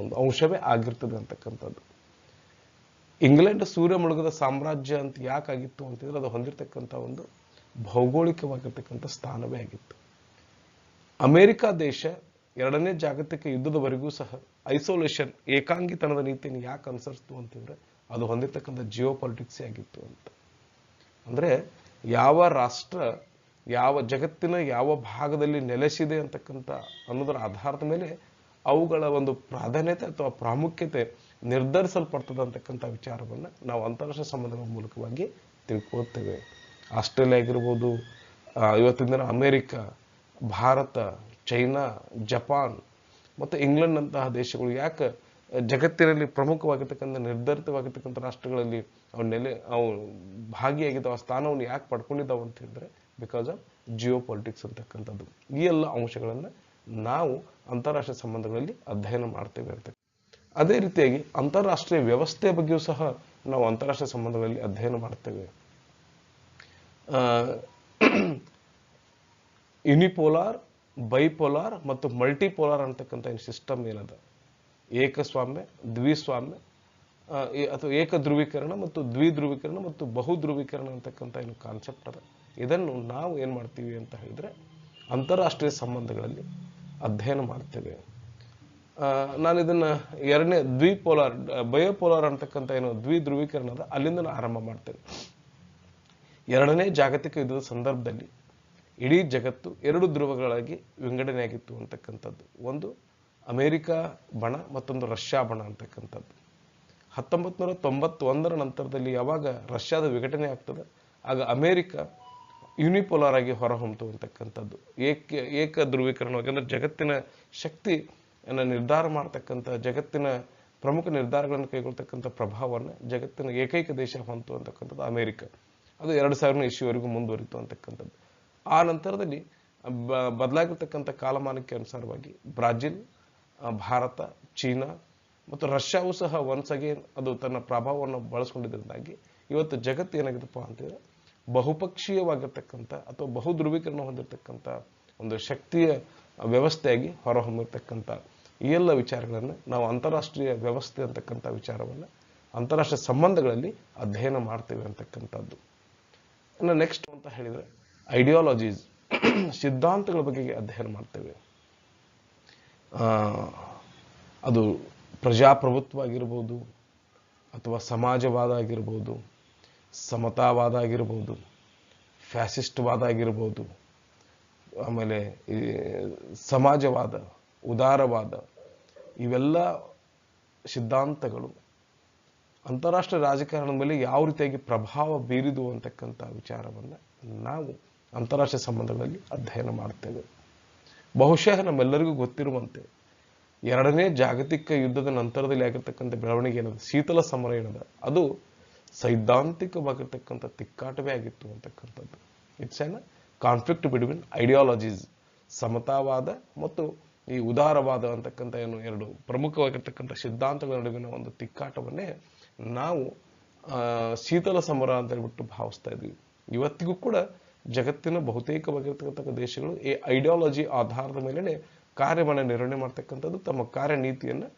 ಒಂದು ಅಂಶವೇ ಆಗಿರ್ತದೆ ಅಂತಕ್ಕಂಥದ್ದು. ಇಂಗ್ಲೆಂಡ್ ಸೂರ್ಯ ಮುಳುಗದ ಸಾಮ್ರಾಜ್ಯ ಅಂತ ಯಾಕಾಗಿತ್ತು ಅಂತಿದ್ರೆ ಅದು ಹೊಂದಿರತಕ್ಕಂಥ ಒಂದು ಭೌಗೋಳಿಕವಾಗಿರ್ತಕ್ಕಂಥ ಸ್ಥಾನವೇ ಆಗಿತ್ತು. ಅಮೆರಿಕ ದೇಶ ಎರಡನೇ ಜಾಗತಿಕ ಯುದ್ಧದವರೆಗೂ ಸಹ ಐಸೋಲೇಷನ್, ಏಕಾಂಗಿತನದ ನೀತಿಯನ್ನು ಯಾಕೆ ಅನುಸರಿಸ್ತು ಅಂತಿದ್ರೆ ಅದು ಹೊಂದಿರತಕ್ಕಂಥ ಜಿಯೋ ಪಾಲಿಟಿಕ್ಸೇ ಆಗಿತ್ತು ಅಂತ. ಅಂದ್ರೆ ಯಾವ ರಾಷ್ಟ್ರ ಯಾವ ಜಗತ್ತಿನ ಯಾವ ಭಾಗದಲ್ಲಿ ನೆಲೆಸಿದೆ ಅಂತಕ್ಕಂಥ ಅನ್ನೋದರ ಆಧಾರದ ಮೇಲೆ ಅವುಗಳ ಒಂದು ಪ್ರಾಧಾನ್ಯತೆ ಅಥವಾ ಪ್ರಾಮುಖ್ಯತೆ ನಿರ್ಧರಿಸಲ್ಪಡ್ತದೆ ಅಂತಕ್ಕಂಥ ವಿಚಾರವನ್ನು ನಾವು ಅಂತಾರಾಷ್ಟ್ರೀಯ ಸಂಬಂಧಗಳ ಮೂಲಕವಾಗಿ ತಿಳ್ಕೊಳ್ತೇವೆ. ಆಸ್ಟ್ರೇಲಿಯಾ ಆಗಿರ್ಬೋದು, ಇವತ್ತಿನ ದಿನ ಅಮೆರಿಕ, ಭಾರತ, ಚೈನಾ, ಜಪಾನ್ ಮತ್ತು ಇಂಗ್ಲೆಂಡ್ನಂತಹ ದೇಶಗಳು ಯಾಕೆ ಜಗತ್ತಿನಲ್ಲಿ ಪ್ರಮುಖವಾಗಿರ್ತಕ್ಕಂಥ ನಿರ್ಧರಿತವಾಗಿರ್ತಕ್ಕಂಥ ರಾಷ್ಟ್ರಗಳಲ್ಲಿ ಅವು ಭಾಗಿಯಾಗಿದ್ದಾವೆ, ಸ್ಥಾನವನ್ನು ಯಾಕೆ ಪಡ್ಕೊಂಡಿದ್ದಾವೆ ಅಂತ ಹೇಳಿದ್ರೆ ಬಿಕಾಸ್ ಆಫ್ ಜಿಯೋ ಪಾಲಿಟಿಕ್ಸ್ ಅಂತಕ್ಕಂಥದ್ದು. ಈ ಎಲ್ಲ ಅಂಶಗಳನ್ನು ನಾವು ಅಂತಾರಾಷ್ಟ್ರೀಯ ಸಂಬಂಧಗಳಲ್ಲಿ ಅಧ್ಯಯನ ಮಾಡ್ತೇವೆ ಅಂತ. ಅದೇ ರೀತಿಯಾಗಿ ಅಂತಾರಾಷ್ಟ್ರೀಯ ವ್ಯವಸ್ಥೆಯ ಬಗ್ಗೆಯೂ ಸಹ ನಾವು ಅಂತಾರಾಷ್ಟ್ರೀಯ ಸಂಬಂಧಗಳಲ್ಲಿ ಅಧ್ಯಯನ ಮಾಡ್ತೇವೆ. ಯುನಿಪೋಲಾರ್, ಬೈಪೋಲಾರ್ ಮತ್ತು ಮಲ್ಟಿಪೋಲಾರ್ ಅಂತಕ್ಕಂಥ ಏನು ಸಿಸ್ಟಮ್ ಏನದ, ಏಕಸ್ವಾಮ್ಯ, ದ್ವಿಸ್ವಾಮ್ಯ ಅಥವಾ ಏಕ ಧ್ರುವೀಕರಣ ಮತ್ತು ದ್ವಿಧ್ರುವೀಕರಣ ಮತ್ತು ಬಹುಧ್ರುವೀಕರಣ ಅಂತಕ್ಕಂಥ ಏನು ಕಾನ್ಸೆಪ್ಟ್ ಅದ, ಇದನ್ನು ನಾವು ಏನು ಮಾಡ್ತೀವಿ ಅಂತ ಹೇಳಿದ್ರೆ ಅಂತಾರಾಷ್ಟ್ರೀಯ ಸಂಬಂಧಗಳಲ್ಲಿ ಅಧ್ಯಯನ ಮಾಡ್ತೇವೆ. ನಾನು ಇದನ್ನ ಎರಡನೇ ಬಯೋಪೋಲಾರ್ ಅಂತಕ್ಕಂಥ ಏನು ದ್ವಿಧ್ರುವೀಕರಣ ಅದ ಅಲ್ಲಿಂದ ನಾನು ಆರಂಭ ಮಾಡ್ತೇನೆ. ಎರಡನೇ ಜಾಗತಿಕ ಯುದ್ಧದ ಸಂದರ್ಭದಲ್ಲಿ ಇಡೀ ಜಗತ್ತು ಎರಡು ಧ್ರುವಗಳಾಗಿ ವಿಂಗಡಣೆಯಾಗಿತ್ತು ಅಂತಕ್ಕಂಥದ್ದು. ಒಂದು ಅಮೆರಿಕ ಬಣ, ಮತ್ತೊಂದು ರಷ್ಯಾ ಬಣ ಅಂತಕ್ಕಂಥದ್ದು. 1991 ನಂತರದಲ್ಲಿ ಯಾವಾಗ ರಷ್ಯಾದ ವಿಘಟನೆ ಆಗ್ತದೆ ಆಗ ಅಮೆರಿಕ ಯುನಿಪೋಲಾರ್ ಆಗಿ ಹೊರಹೊಮ್ತು ಅಂತಕ್ಕಂಥದ್ದು. ಏಕ ಧ್ರುವೀಕರಣವಾಗಿ ಅಂದ್ರೆ ಜಗತ್ತಿನ ಶಕ್ತಿಯನ್ನು ನಿರ್ಧಾರ ಮಾಡ್ತಕ್ಕಂಥ, ಜಗತ್ತಿನ ಪ್ರಮುಖ ನಿರ್ಧಾರಗಳನ್ನು ಕೈಗೊಳ್ತಕ್ಕಂಥ ಪ್ರಭಾವವನ್ನು ಜಗತ್ತಿನ ಏಕೈಕ ದೇಶ ಹೊಂತು ಅಂತಕ್ಕಂಥದ್ದು ಅಮೆರಿಕ. ಅದು 2000 ಇಸ್ವಿವರೆಗೂ ಮುಂದುವರಿತು ಅಂತಕ್ಕಂಥದ್ದು. ಆ ನಂತರದಲ್ಲಿ ಬದಲಾಗಿರ್ತಕ್ಕಂಥ ಕಾಲಮಾನಕ್ಕೆ ಅನುಸಾರವಾಗಿ ಬ್ರಾಜಿಲ್, ಭಾರತ, ಚೀನಾ ಮತ್ತು ರಷ್ಯಾವೂ ಸಹ ಒನ್ಸ್ ಅಗೇನ್ ಅದು ತನ್ನ ಪ್ರಭಾವವನ್ನು ಬಳಸ್ಕೊಂಡಿದ್ದರಿಂದಾಗಿ ಇವತ್ತು ಜಗತ್ತು ಏನಾಗಿದೆಪ್ಪ ಅಂತಂದ್ರೆ ಬಹುಪಕ್ಷೀಯವಾಗಿರ್ತಕ್ಕಂಥ ಅಥವಾ ಬಹುಧ್ರುವೀಕರಣ ಹೊಂದಿರತಕ್ಕಂಥ ಒಂದು ಶಕ್ತಿಯ ವ್ಯವಸ್ಥೆಯಾಗಿ ಹೊರಹೊಮ್ಮಿರ್ತಕ್ಕಂಥ ಈ ಎಲ್ಲ ವಿಚಾರಗಳನ್ನು ನಾವು ಅಂತಾರಾಷ್ಟ್ರೀಯ ವ್ಯವಸ್ಥೆ ಅಂತಕ್ಕಂಥ ವಿಚಾರವನ್ನು ಅಂತಾರಾಷ್ಟ್ರೀಯ ಸಂಬಂಧಗಳಲ್ಲಿ ಅಧ್ಯಯನ ಮಾಡ್ತೇವೆ ಅಂತಕ್ಕಂಥದ್ದು. ಇನ್ನು ನೆಕ್ಸ್ಟ್ ಅಂತ ಹೇಳಿದರೆ ಐಡಿಯಾಲಜೀಸ್, ಸಿದ್ಧಾಂತಗಳ ಬಗ್ಗೆ ಅಧ್ಯಯನ ಮಾಡ್ತೇವೆ. ಅದು ಪ್ರಜಾಪ್ರಭುತ್ವ ಆಗಿರ್ಬೋದು, ಅಥವಾ ಸಮಾಜವಾದ ಆಗಿರ್ಬೋದು, ಸಮತಾವಾದ ಆಗಿರ್ಬೋದು, ಫ್ಯಾಸಿಸ್ಟ್ವಾದ ಆಗಿರ್ಬೋದು, ಆಮೇಲೆ ಈ ಸಮಾಜವಾದ, ಉದಾರವಾದ, ಇವೆಲ್ಲ ಸಿದ್ಧಾಂತಗಳು ಅಂತಾರಾಷ್ಟ್ರೀಯ ರಾಜಕಾರಣದ ಮೇಲೆ ಯಾವ ರೀತಿಯಾಗಿ ಪ್ರಭಾವ ಬೀರಿದು ಅಂತಕ್ಕಂಥ ವಿಚಾರವನ್ನು ನಾವು ಅಂತಾರಾಷ್ಟ್ರೀಯ ಸಂಬಂಧಗಳಲ್ಲಿ ಅಧ್ಯಯನ ಮಾಡ್ತೇವೆ. ಬಹುಶಃ ನಮ್ಮೆಲ್ಲರಿಗೂ ಗೊತ್ತಿರುವಂತೆ ಎರಡನೇ ಜಾಗತಿಕ ಯುದ್ಧದ ನಂತರದಲ್ಲಿ ಆಗಿರ್ತಕ್ಕಂಥ ಬೆಳವಣಿಗೆ ಏನದ, ಶೀತಲ ಸಮರ ಏನದ, ಅದು ಸೈದ್ಧಾಂತಿಕವಾಗಿರ್ತಕ್ಕಂಥ ತಿಕ್ಕಾಟವೇ ಆಗಿತ್ತು ಅಂತಕ್ಕಂಥದ್ದು. It's an conflict between ideologies, ಸಮತಾವಾದ ಮತ್ತು ಈ ಉದಾರವಾದ ಅಂತಕ್ಕಂಥ ಏನು ಎರಡು ಪ್ರಮುಖವಾಗಿರ್ತಕ್ಕಂಥ ಸಿದ್ಧಾಂತಗಳ ನಡುವಿನ ಒಂದು ತಿಕ್ಕಾಟವನ್ನೇ ನಾವು ಶೀತಲ ಸಮರ ಅಂತ ಹೇಳ್ಬಿಟ್ಟು ಭಾವಿಸ್ತಾ ಇದ್ವಿ. ಇವತ್ತಿಗೂ ಕೂಡ ಜಗತ್ತಿನ ಬಹುತೇಕವಾಗಿರ್ತಕ್ಕಂಥ ದೇಶಗಳು ಈ ಐಡಿಯಾಲಜಿ ಆಧಾರದ ಮೇಲೆ ಕಾರ್ಯವನ್ನು ನಿರ್ವಹಣೆ ಮಾಡ್ತಕ್ಕಂಥದ್ದು, ತಮ್ಮ ಕಾರ್ಯನೀತಿಯನ್ನು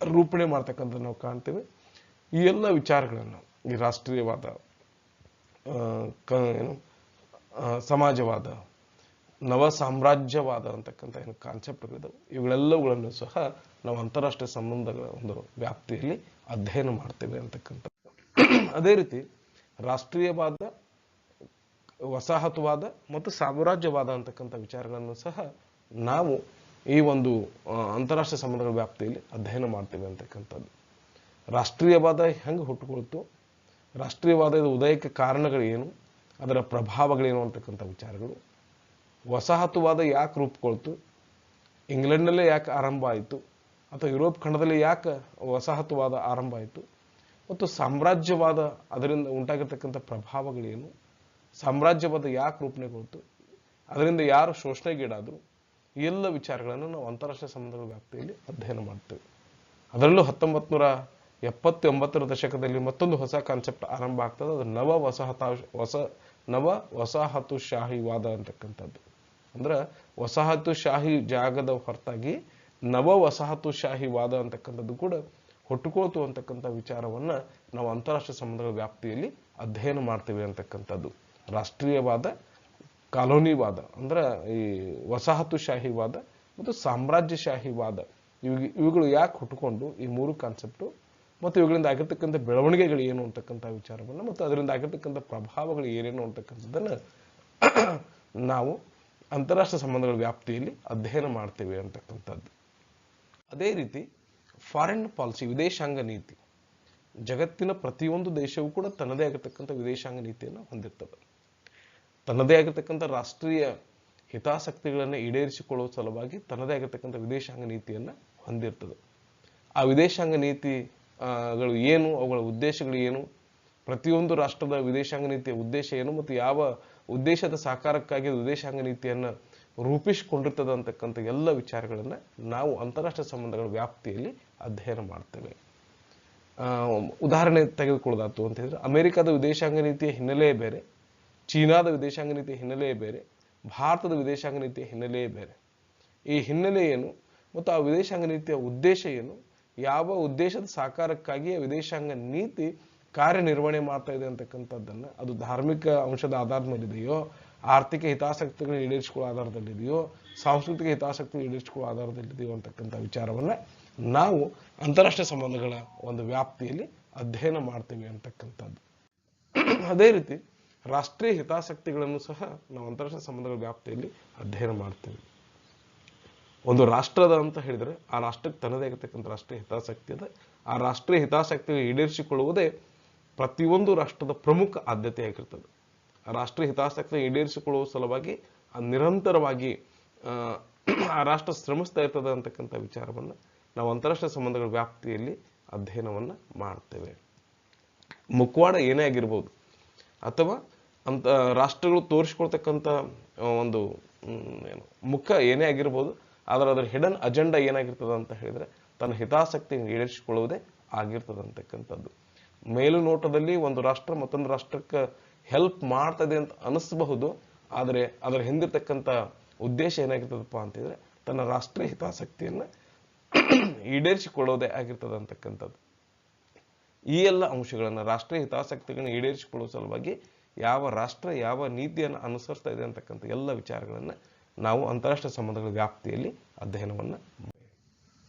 ರೂಪಣೆ ಮಾಡ್ತಕ್ಕಂಥದ್ದು ನಾವು ಕಾಣ್ತೇವೆ. ಈ ಎಲ್ಲ ವಿಚಾರಗಳನ್ನು, ಈ ರಾಷ್ಟ್ರೀಯವಾದ, ಸಮಾಜವಾದ, ನವ ಸಾಮ್ರಾಜ್ಯವಾದ ಅಂತಕ್ಕಂಥ ಏನು ಕಾನ್ಸೆಪ್ಟ್ಗಳಿದ್ದಾವೆ, ಇವುಗಳೆಲ್ಲವುಗಳನ್ನು ಸಹ ನಾವು ಅಂತಾರಾಷ್ಟ್ರೀಯ ಸಂಬಂಧಗಳ ಒಂದು ವ್ಯಾಪ್ತಿಯಲ್ಲಿ ಅಧ್ಯಯನ ಮಾಡ್ತೇವೆ ಅಂತಕ್ಕಂಥ. ಅದೇ ರೀತಿ ರಾಷ್ಟ್ರೀಯವಾದ, ವಸಾಹತುವಾದ ಮತ್ತು ಸಾಮ್ರಾಜ್ಯವಾದ ಅಂತಕ್ಕಂಥ ವಿಚಾರಗಳನ್ನು ಸಹ ನಾವು ಈ ಒಂದು ಅಂತಾರಾಷ್ಟ್ರೀಯ ಸಂಬಂಧಗಳ ವ್ಯಾಪ್ತಿಯಲ್ಲಿ ಅಧ್ಯಯನ ಮಾಡ್ತೇವೆ ಅಂತಕ್ಕಂಥದ್ದು. ರಾಷ್ಟ್ರೀಯವಾದ ಹೆಂಗೆ ಹುಟ್ಟುಕೊಳ್ತು, ರಾಷ್ಟ್ರೀಯವಾದದ ಉದಯಕ್ಕೆ ಕಾರಣಗಳೇನು, ಅದರ ಪ್ರಭಾವಗಳೇನು ಅಂತಕ್ಕಂಥ ವಿಚಾರಗಳು. ವಸಾಹತುವಾದ ಯಾಕೆ ರೂಪುಕೊಳ್ತು, ಇಂಗ್ಲೆಂಡ್ನಲ್ಲೇ ಯಾಕೆ ಆರಂಭ ಆಯಿತು, ಅಥವಾ ಯುರೋಪ್ ಖಂಡದಲ್ಲಿ ಯಾಕೆ ವಸಾಹತುವಾದ ಆರಂಭ ಆಯಿತು, ಮತ್ತು ಸಾಮ್ರಾಜ್ಯವಾದ ಅದರಿಂದ ಉಂಟಾಗಿರ್ತಕ್ಕಂಥ ಪ್ರಭಾವಗಳೇನು, ಸಾಮ್ರಾಜ್ಯವಾದ ಯಾಕೆ ರೂಪಣೆಗೊಳ್ತು, ಅದರಿಂದ ಯಾರು ಶೋಷಣೆಗೀಡಾದರು, ಈ ಎಲ್ಲ ವಿಚಾರಗಳನ್ನು ನಾವು ಅಂತಾರಾಷ್ಟ್ರೀಯ ಸಂಬಂಧಗಳ ವ್ಯಾಪ್ತಿಯಲ್ಲಿ ಅಧ್ಯಯನ ಮಾಡ್ತೇವೆ. ಅದರಲ್ಲೂ 1979ರ ದಶಕದಲ್ಲಿ ಮತ್ತೊಂದು ಹೊಸ ಕಾನ್ಸೆಪ್ಟ್ ಆರಂಭ ಆಗ್ತದೆ. ಅದು ನವ ವಸಾಹತುಶಾಹಿವಾದ ಅಂತಕ್ಕಂಥದ್ದು. ಅಂದ್ರೆ ವಸಾಹತುಶಾಹಿ ಜಾಗದ ಹೊರತಾಗಿ ನವ ವಸಾಹತುಶಾಹಿವಾದ ಅಂತಕ್ಕಂಥದ್ದು ಕೂಡ ಹುಟ್ಟುಕೊಳ್ತು ಅಂತಕ್ಕಂಥ ವಿಚಾರವನ್ನ ನಾವು ಅಂತಾರಾಷ್ಟ್ರೀಯ ಸಂಬಂಧಗಳ ವ್ಯಾಪ್ತಿಯಲ್ಲಿ ಅಧ್ಯಯನ ಮಾಡ್ತೇವೆ ಅಂತಕ್ಕಂಥದ್ದು. ರಾಷ್ಟ್ರೀಯವಾದ, ಕಾಲೋನಿವಾದ ಅಂದ್ರೆ ಈ ವಸಾಹತುಶಾಹಿವಾದ ಮತ್ತು ಸಾಮ್ರಾಜ್ಯಶಾಹಿವಾದ, ಇವುಗಳು ಯಾಕೆ ಹುಟ್ಟುಕೊಂಡು, ಈ ಮೂರು ಕಾನ್ಸೆಪ್ಟು ಮತ್ತು ಇವುಗಳಿಂದ ಆಗಿರ್ತಕ್ಕಂಥ ಬೆಳವಣಿಗೆಗಳು ಏನು ಅಂತಕ್ಕಂಥ ವಿಚಾರವನ್ನು ಮತ್ತು ಅದರಿಂದ ಆಗಿರ್ತಕ್ಕಂಥ ಪ್ರಭಾವಗಳು ಏನೇನು ಅಂತಕ್ಕಂಥದ್ದನ್ನು ನಾವು ಅಂತಾರಾಷ್ಟ್ರೀಯ ಸಂಬಂಧಗಳ ವ್ಯಾಪ್ತಿಯಲ್ಲಿ ಅಧ್ಯಯನ ಮಾಡ್ತೇವೆ ಅಂತಕ್ಕಂಥದ್ದು. ಅದೇ ರೀತಿ ಫಾರಿನ್ ಪಾಲಿಸಿ, ವಿದೇಶಾಂಗ ನೀತಿ. ಜಗತ್ತಿನ ಪ್ರತಿಯೊಂದು ದೇಶವೂ ಕೂಡ ತನ್ನದೇ ಆಗಿರ್ತಕ್ಕಂಥ ವಿದೇಶಾಂಗ ನೀತಿಯನ್ನು ಹೊಂದಿರ್ತದೆ. ತನ್ನದೇ ಆಗಿರ್ತಕ್ಕಂಥ ರಾಷ್ಟ್ರೀಯ ಹಿತಾಸಕ್ತಿಗಳನ್ನು ಈಡೇರಿಸಿಕೊಳ್ಳುವ ಸಲುವಾಗಿ ತನ್ನದೇ ಆಗಿರ್ತಕ್ಕಂಥ ವಿದೇಶಾಂಗ ನೀತಿಯನ್ನು ಹೊಂದಿರ್ತದೆ. ಆ ವಿದೇಶಾಂಗ ನೀತಿಗಳು ಏನು, ಅವುಗಳ ಉದ್ದೇಶಗಳು ಏನು, ಪ್ರತಿಯೊಂದು ರಾಷ್ಟ್ರದ ವಿದೇಶಾಂಗ ನೀತಿಯ ಉದ್ದೇಶ ಏನು ಮತ್ತು ಯಾವ ಉದ್ದೇಶದ ಸಾಕಾರಕ್ಕಾಗಿ ವಿದೇಶಾಂಗ ನೀತಿಯನ್ನು ರೂಪಿಸಿಕೊಂಡಿರ್ತದೆ ಅಂತಕ್ಕಂಥ ಎಲ್ಲ ವಿಚಾರಗಳನ್ನು ನಾವು ಅಂತಾರಾಷ್ಟ್ರೀಯ ಸಂಬಂಧಗಳ ವ್ಯಾಪ್ತಿಯಲ್ಲಿ ಅಧ್ಯಯನ ಮಾಡ್ತೇವೆ. ಉದಾಹರಣೆ ತೆಗೆದುಕೊಳ್ಳೋದಾಯ್ತು ಅಂತ ಹೇಳಿದ್ರೆ, ಅಮೆರಿಕದ ವಿದೇಶಾಂಗ ನೀತಿಯ ಹಿನ್ನೆಲೆಯೇ ಬೇರೆ, ಚೀನಾದ ವಿದೇಶಾಂಗ ನೀತಿಯ ಹಿನ್ನೆಲೆಯೇ ಬೇರೆ, ಭಾರತದ ವಿದೇಶಾಂಗ ನೀತಿಯ ಹಿನ್ನೆಲೆಯೇ ಬೇರೆ. ಈ ಹಿನ್ನೆಲೆ ಏನು ಮತ್ತು ಆ ವಿದೇಶಾಂಗ ನೀತಿಯ ಉದ್ದೇಶ ಏನು, ಯಾವ ಉದ್ದೇಶದ ಸಾಕಾರಕ್ಕಾಗಿ ವಿದೇಶಾಂಗ ನೀತಿ ಕಾರ್ಯನಿರ್ವಹಣೆ ಮಾಡ್ತಾ ಇದೆ ಅಂತಕ್ಕಂಥದ್ದನ್ನು, ಅದು ಧಾರ್ಮಿಕ ಅಂಶದ ಆಧಾರದ ಮೇಲಿದೆಯೋ, ಆರ್ಥಿಕ ಹಿತಾಸಕ್ತಿಗಳನ್ನ ಈಡೇರಿಸಿಕೊಳ್ಳೋ ಆಧಾರದಲ್ಲಿದೆಯೋ, ಸಾಂಸ್ಕೃತಿಕ ಹಿತಾಸಕ್ತಿ ಈಡೇರಿಸಿಕೊಳ್ಳೋ ಆಧಾರದಲ್ಲಿದೆಯೋ ಅಂತಕ್ಕಂಥ ವಿಚಾರವನ್ನು ನಾವು ಅಂತಾರಾಷ್ಟ್ರೀಯ ಸಂಬಂಧಗಳ ಒಂದು ವ್ಯಾಪ್ತಿಯಲ್ಲಿ ಅಧ್ಯಯನ ಮಾಡ್ತೇವೆ ಅಂತಕ್ಕಂಥದ್ದು. ಅದೇ ರೀತಿ ರಾಷ್ಟ್ರೀಯ ಹಿತಾಸಕ್ತಿಗಳನ್ನು ಸಹ ನಾವು ಅಂತಾರಾಷ್ಟ್ರೀಯ ಸಂಬಂಧಗಳ ವ್ಯಾಪ್ತಿಯಲ್ಲಿ ಅಧ್ಯಯನ ಮಾಡ್ತೇವೆ. ಒಂದು ರಾಷ್ಟ್ರದ ಅಂತ ಹೇಳಿದರೆ ಆ ರಾಷ್ಟ್ರಕ್ಕೆ ತನ್ನದೇ ಆಗಿರ್ತಕ್ಕಂಥ ರಾಷ್ಟ್ರೀಯ ಹಿತಾಸಕ್ತಿ ಇದೆ. ಆ ರಾಷ್ಟ್ರೀಯ ಹಿತಾಸಕ್ತಿಯನ್ನು ಈಡೇರಿಸಿಕೊಳ್ಳುವುದೇ ಪ್ರತಿಯೊಂದು ರಾಷ್ಟ್ರದ ಪ್ರಮುಖ ಆದ್ಯತೆಯಾಗಿರ್ತದೆ. ಆ ರಾಷ್ಟ್ರೀಯ ಹಿತಾಸಕ್ತಿಯನ್ನು ಈಡೇರಿಸಿಕೊಳ್ಳುವ ಸಲುವಾಗಿ ನಿರಂತರವಾಗಿ ಆ ರಾಷ್ಟ್ರ ಶ್ರಮಿಸ್ತಾ ಇರ್ತದೆ ಅಂತಕ್ಕಂಥ ವಿಚಾರವನ್ನು ನಾವು ಅಂತಾರಾಷ್ಟ್ರೀಯ ಸಂಬಂಧಗಳ ವ್ಯಾಪ್ತಿಯಲ್ಲಿ ಅಧ್ಯಯನವನ್ನು ಮಾಡ್ತೇವೆ. ಮುಖವಾಡ ಏನೇ ಆಗಿರ್ಬೋದು ಅಥವಾ ಅಂತ ರಾಷ್ಟ್ರಗಳು ತೋರಿಸ್ಕೊಳ್ತಕ್ಕಂಥ ಒಂದು ಮುಖ ಏನೇ ಆಗಿರ್ಬೋದು, ಆದರೆ ಅದರ ಹಿಡನ್ ಅಜೆಂಡಾ ಏನಾಗಿರ್ತದೆ ಅಂತ ಹೇಳಿದ್ರೆ ತನ್ನ ಹಿತಾಸಕ್ತಿಯನ್ನು ಈಡೇರಿಸಿಕೊಳ್ಳುವುದೇ ಆಗಿರ್ತದೆ ಅಂತಕ್ಕಂಥದ್ದು. ಮೇಲು ನೋಟದಲ್ಲಿ ಒಂದು ರಾಷ್ಟ್ರ ಮತ್ತೊಂದು ರಾಷ್ಟ್ರಕ್ಕೆ ಹೆಲ್ಪ್ ಮಾಡ್ತದೆ ಅಂತ ಅನಿಸಬಹುದು, ಆದರೆ ಅದರ ಹಿಂದಿರ್ತಕ್ಕಂಥ ಉದ್ದೇಶ ಏನಾಗಿರ್ತದಪ್ಪ ಅಂತಿದ್ರೆ ತನ್ನ ರಾಷ್ಟ್ರೀಯ ಹಿತಾಸಕ್ತಿಯನ್ನು ಈಡೇರಿಸಿಕೊಳ್ಳೋದೇ ಆಗಿರ್ತದೆ ಅಂತಕ್ಕಂಥದ್ದು. ಈ ಎಲ್ಲ ಅಂಶಗಳನ್ನು, ರಾಷ್ಟ್ರೀಯ ಹಿತಾಸಕ್ತಿಗಳನ್ನು ಈಡೇರಿಸಿಕೊಳ್ಳುವ ಸಲುವಾಗಿ ಯಾವ ರಾಷ್ಟ್ರ ಯಾವ ನೀತಿಯನ್ನು ಅನುಸರಿಸ್ತಾ ಇದೆ ಅಂತಕ್ಕಂಥ ಎಲ್ಲ ವಿಚಾರಗಳನ್ನು ನಾವು ಅಂತಾರಾಷ್ಟ್ರೀಯ ಸಂಬಂಧಗಳ ವ್ಯಾಪ್ತಿಯಲ್ಲಿ ಅಧ್ಯಯನವನ್ನು.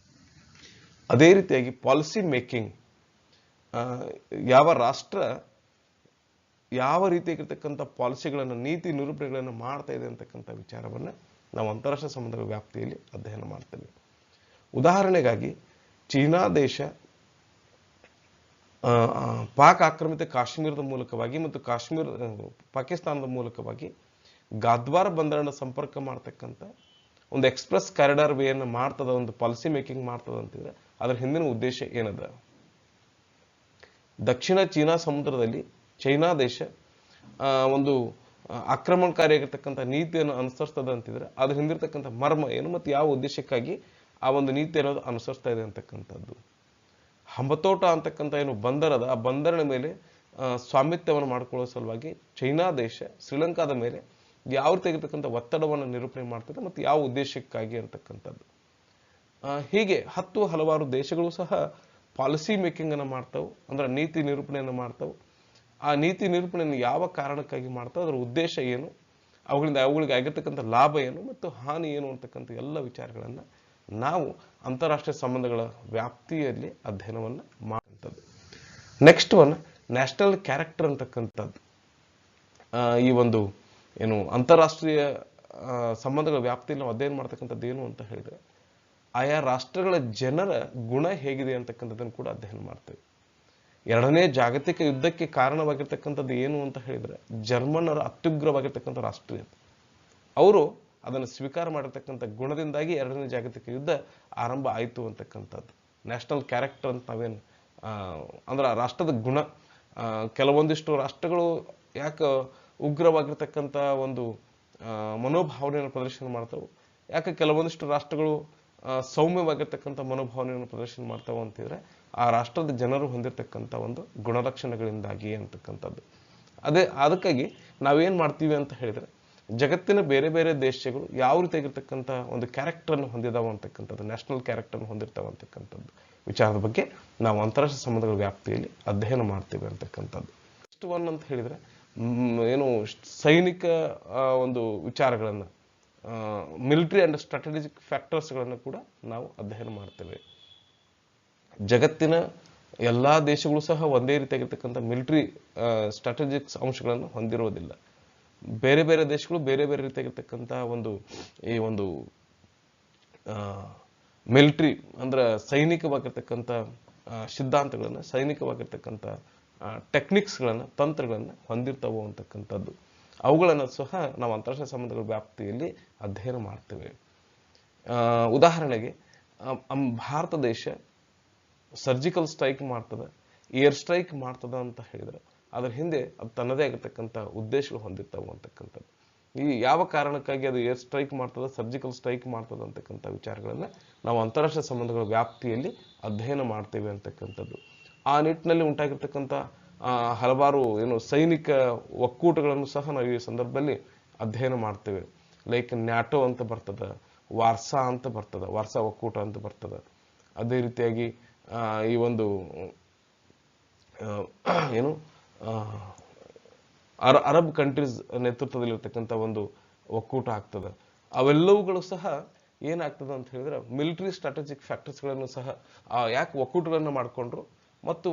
ಅದೇ ರೀತಿಯಾಗಿ ಪಾಲಿಸಿ ಮೇಕಿಂಗ್, ಯಾವ ರಾಷ್ಟ್ರ ಯಾವ ರೀತಿಯಾಗಿರ್ತಕ್ಕಂಥ ಪಾಲಿಸಿಗಳನ್ನು, ನೀತಿ ನಿರೂಪಣೆಗಳನ್ನು ಮಾಡ್ತಾ ಇದೆ ಅಂತಕ್ಕಂಥ ವಿಚಾರವನ್ನು ನಾವು ಅಂತಾರಾಷ್ಟ್ರೀಯ ಸಂಬಂಧಗಳ ವ್ಯಾಪ್ತಿಯಲ್ಲಿ ಅಧ್ಯಯನ ಮಾಡ್ತೇವೆ. ಉದಾಹರಣೆಗಾಗಿ ಚೀನಾ ದೇಶ ಪಾಕ್ ಆಕ್ರಮಿತ ಕಾಶ್ಮೀರದ ಮೂಲಕವಾಗಿ ಮತ್ತು ಪಾಕಿಸ್ತಾನದ ಮೂಲಕವಾಗಿ ಗಾದ್ವಾರ್ ಬಂದರನ್ನು ಸಂಪರ್ಕ ಮಾಡ್ತಕ್ಕಂಥ ಒಂದು ಎಕ್ಸ್ಪ್ರೆಸ್ ಕಾರಿಡಾರ್ ವೇಯನ್ನು ಮಾಡ್ತದ, ಒಂದು ಪಾಲಿಸಿ ಮೇಕಿಂಗ್ ಮಾಡ್ತದ ಅಂತಿದ್ರೆ ಅದರ ಹಿಂದಿನ ಉದ್ದೇಶ ಏನದ? ದಕ್ಷಿಣ ಚೀನಾ ಸಮುದ್ರದಲ್ಲಿ ಚೈನಾ ದೇಶ ಒಂದು ಆಕ್ರಮಣಕಾರಿಯಾಗಿರ್ತಕ್ಕಂಥ ನೀತಿಯನ್ನು ಅನುಸರಿಸ್ತದೆ ಅಂತಿದ್ರೆ ಅದ್ರ ಹಿಂದಿರ್ತಕ್ಕಂಥ ಮರ್ಮ ಏನು ಮತ್ತು ಯಾವ ಉದ್ದೇಶಕ್ಕಾಗಿ ಆ ಒಂದು ನೀತಿ ಅನ್ನೋದು ಅನುಸರಿಸ್ತಾ ಇದೆ ಅಂತಕ್ಕಂಥದ್ದು. ಹಂಬತೋಟ ಅಂತಕ್ಕಂಥ ಏನು ಬಂದರದ ಆ ಬಂದರಿನ ಮೇಲೆ ಸ್ವಾಮಿತ್ವವನ್ನು ಮಾಡಿಕೊಳ್ಳೋ ಸಲುವಾಗಿ ಚೈನಾ ದೇಶ ಶ್ರೀಲಂಕಾದ ಮೇಲೆ ಯಾವ ರೀತಿಯಾಗಿರ್ತಕ್ಕಂಥ ಒತ್ತಡವನ್ನು ನಿರೂಪಣೆ ಮಾಡ್ತದೆ ಮತ್ತು ಯಾವ ಉದ್ದೇಶಕ್ಕಾಗಿ ಅಂತಕ್ಕಂಥದ್ದು. ಹೀಗೆ ಹಲವಾರು ದೇಶಗಳು ಸಹ ಪಾಲಿಸಿ ಮೇಕಿಂಗ್ ಅನ್ನು ಮಾಡ್ತಾವೆ, ಅಂದ್ರೆ ನೀತಿ ನಿರೂಪಣೆಯನ್ನು ಮಾಡ್ತಾವೆ. ಆ ನೀತಿ ನಿರೂಪಣೆಯನ್ನು ಯಾವ ಕಾರಣಕ್ಕಾಗಿ ಮಾಡ್ತಾವೆ, ಅದರ ಉದ್ದೇಶ ಏನು, ಅವುಗಳಿಗೆ ಆಗಿರ್ತಕ್ಕಂಥ ಲಾಭ ಏನು ಮತ್ತು ಹಾನಿ ಏನು ಅಂತಕ್ಕಂಥ ಎಲ್ಲ ವಿಚಾರಗಳನ್ನು ನಾವು ಅಂತಾರಾಷ್ಟ್ರೀಯ ಸಂಬಂಧಗಳ ವ್ಯಾಪ್ತಿಯಲ್ಲಿ ಅಧ್ಯಯನವನ್ನು ಮಾಡುವಂಥದ್ದು. ನೆಕ್ಸ್ಟ್ ಒನ್ ನ್ಯಾಷನಲ್ ಕ್ಯಾರೆಕ್ಟರ್ ಅಂತಕ್ಕಂಥದ್ದು. ಈ ಒಂದು ಏನು ಅಂತಾರಾಷ್ಟ್ರೀಯ ಸಂಬಂಧಗಳ ವ್ಯಾಪ್ತಿಯಲ್ಲಿ ನಾವು ಅಧ್ಯಯನ ಮಾಡ್ತಕ್ಕಂಥದ್ದು ಏನು ಅಂತ ಹೇಳಿದ್ರೆ ಆಯಾ ರಾಷ್ಟ್ರಗಳ ಜನರ ಗುಣ ಹೇಗಿದೆ ಅಂತಕ್ಕಂಥದ್ದನ್ನು ಕೂಡ ಅಧ್ಯಯನ ಮಾಡ್ತೇವೆ. ಎರಡನೇ ಜಾಗತಿಕ ಯುದ್ಧಕ್ಕೆ ಕಾರಣವಾಗಿರ್ತಕ್ಕಂಥದ್ದು ಏನು ಅಂತ ಹೇಳಿದ್ರೆ ಜರ್ಮನ್ನರ ಅತ್ಯುಗ್ರವಾಗಿರ್ತಕ್ಕಂಥ ರಾಷ್ಟ್ರೀಯತೆ, ಅವರು ಅದನ್ನು ಸ್ವೀಕಾರ ಮಾಡಿರ್ತಕ್ಕಂಥ ಗುಣದಿಂದಾಗಿ ಎರಡನೇ ಜಾಗತಿಕ ಯುದ್ಧ ಆರಂಭ ಆಯಿತು ಅಂತಕ್ಕಂಥದ್ದು. ನ್ಯಾಷನಲ್ ಕ್ಯಾರೆಕ್ಟರ್ ಅಂತ ನಾವೇನು ಅಂದ್ರೆ ರಾಷ್ಟ್ರದ ಗುಣ. ಕೆಲವೊಂದಿಷ್ಟು ರಾಷ್ಟ್ರಗಳು ಯಾಕೆ ಉಗ್ರವಾಗಿರ್ತಕ್ಕಂಥ ಒಂದು ಮನೋಭಾವನೆಯನ್ನು ಪ್ರದರ್ಶನ ಮಾಡ್ತಾವೆ, ಯಾಕೆ ಕೆಲವೊಂದಿಷ್ಟು ರಾಷ್ಟ್ರಗಳು ಸೌಮ್ಯವಾಗಿರ್ತಕ್ಕಂಥ ಮನೋಭಾವನೆಯನ್ನು ಪ್ರದರ್ಶನ ಮಾಡ್ತಾವೆ ಅಂತಿದ್ರೆ ಆ ರಾಷ್ಟ್ರದ ಜನರು ಹೊಂದಿರತಕ್ಕಂಥ ಒಂದು ಗುಣಲಕ್ಷಣಗಳಿಂದಾಗಿ ಅಂತಕ್ಕಂಥದ್ದು. ಅದಕ್ಕಾಗಿ ನಾವೇನು ಮಾಡ್ತೀವಿ ಅಂತ ಹೇಳಿದ್ರೆ ಜಗತ್ತಿನ ಬೇರೆ ಬೇರೆ ದೇಶಗಳು ಯಾವ ರೀತಿಯಾಗಿರ್ತಕ್ಕಂಥ ಒಂದು ಕ್ಯಾರೆಕ್ಟರ್ನ್ನು ಹೊಂದಿದಾವೆ ಅಂತಕ್ಕಂಥದ್ದು, ನ್ಯಾಷನಲ್ ಕ್ಯಾರೆಕ್ಟರ್ನ ಹೊಂದಿರ್ತಾವೆ ಅಂತಕ್ಕಂಥದ್ದು ವಿಚಾರದ ಬಗ್ಗೆ ನಾವು ಅಂತಾರಾಷ್ಟ್ರೀಯ ಸಂಬಂಧಗಳ ವ್ಯಾಪ್ತಿಯಲ್ಲಿ ಅಧ್ಯಯನ ಮಾಡ್ತೇವೆ ಅಂತಕ್ಕಂಥದ್ದು. ನೆಕ್ಸ್ಟ್ ಒನ್ ಅಂತ ಹೇಳಿದ್ರೆ ಏನು ಸೈನಿಕ ಒಂದು ವಿಚಾರಗಳನ್ನು, ಮಿಲಿಟರಿ ಅಂಡ್ ಸ್ಟ್ರಾಟಜಿಕ್ ಫ್ಯಾಕ್ಟರ್ಸ್ಗಳನ್ನು ಕೂಡ ನಾವು ಅಧ್ಯಯನ ಮಾಡ್ತೇವೆ. ಜಗತ್ತಿನ ಎಲ್ಲ ದೇಶಗಳು ಸಹ ಒಂದೇ ರೀತಿಯಾಗಿರ್ತಕ್ಕಂಥ ಮಿಲಿಟರಿ ಸ್ಟ್ರಾಟಜಿಕ್ಸ್ ಅಂಶಗಳನ್ನು ಹೊಂದಿರೋದಿಲ್ಲ. ಬೇರೆ ಬೇರೆ ದೇಶಗಳು ಬೇರೆ ಬೇರೆ ರೀತಿಯಾಗಿರ್ತಕ್ಕಂಥ ಈ ಒಂದು ಮಿಲಿಟರಿ ಅಂದ್ರೆ ಸೈನಿಕವಾಗಿರ್ತಕ್ಕಂಥ ಸಿದ್ಧಾಂತಗಳನ್ನು, ಸೈನಿಕವಾಗಿರ್ತಕ್ಕಂಥ ಟೆಕ್ನಿಕ್ಸ್ಗಳನ್ನು, ತಂತ್ರಗಳನ್ನು ಹೊಂದಿರ್ತಾವೆ ಅಂತಕ್ಕಂಥದ್ದು. ಅವುಗಳನ್ನು ಸಹ ನಾವು ಅಂತಾರಾಷ್ಟ್ರೀಯ ಸಂಬಂಧಗಳ ವ್ಯಾಪ್ತಿಯಲ್ಲಿ ಅಧ್ಯಯನ ಮಾಡ್ತೇವೆ. ಉದಾಹರಣೆಗೆ ಭಾರತ ದೇಶ ಸರ್ಜಿಕಲ್ ಸ್ಟ್ರೈಕ್ ಮಾಡ್ತದೆ, ಏರ್ ಸ್ಟ್ರೈಕ್ ಮಾಡ್ತದ ಅಂತ ಹೇಳಿದ್ರೆ ಅದ್ರ ಹಿಂದೆ ಅದು ತನ್ನದೇ ಆಗಿರ್ತಕ್ಕಂಥ ಉದ್ದೇಶಗಳು ಹೊಂದಿರ್ತಾವೆ ಅಂತಕ್ಕಂಥದ್ದು. ಈ ಯಾವ ಕಾರಣಕ್ಕಾಗಿ ಅದು ಏರ್ ಸ್ಟ್ರೈಕ್ ಮಾಡ್ತದ, ಸರ್ಜಿಕಲ್ ಸ್ಟ್ರೈಕ್ ಮಾಡ್ತದ ಅಂತಕ್ಕಂಥ ವಿಚಾರಗಳನ್ನ ನಾವು ಅಂತಾರಾಷ್ಟ್ರೀಯ ಸಂಬಂಧಗಳ ವ್ಯಾಪ್ತಿಯಲ್ಲಿ ಅಧ್ಯಯನ ಮಾಡ್ತೇವೆ ಅಂತಕ್ಕಂಥದ್ದು. ಆ ನಿಟ್ಟಿನಲ್ಲಿ ಉಂಟಾಗಿರ್ತಕ್ಕಂಥ ಹಲವಾರು ಸೈನಿಕ ಒಕ್ಕೂಟಗಳನ್ನು ಸಹ ನಾವು ಈ ಸಂದರ್ಭದಲ್ಲಿ ಅಧ್ಯಯನ ಮಾಡ್ತೇವೆ. ಲೈಕ್ ನ್ಯಾಟೋ ಅಂತ ಬರ್ತದ, ವಾರ್ಸಾ ಅಂತ ಬರ್ತದ, ವಾರ್ಸಾ ಒಕ್ಕೂಟ ಅಂತ ಬರ್ತದ. ಅದೇ ರೀತಿಯಾಗಿ ಈ ಒಂದು ಅರಬ್ ಕಂಟ್ರೀಸ್ ನೇತೃತ್ವದಲ್ಲಿರ್ತಕ್ಕಂಥ ಒಂದು ಒಕ್ಕೂಟ ಆಗ್ತದೆ. ಅವೆಲ್ಲವುಗಳು ಸಹ ಏನಾಗ್ತದೆ ಅಂತ ಹೇಳಿದ್ರೆ ಮಿಲಿಟರಿ ಸ್ಟ್ರಾಟಜಿಕ್ ಫ್ಯಾಕ್ಟರ್ಸ್ಗಳನ್ನು ಸಹ ಯಾಕೆ ಒಕ್ಕೂಟಗಳನ್ನು ಮಾಡಿಕೊಂಡ್ರು ಮತ್ತು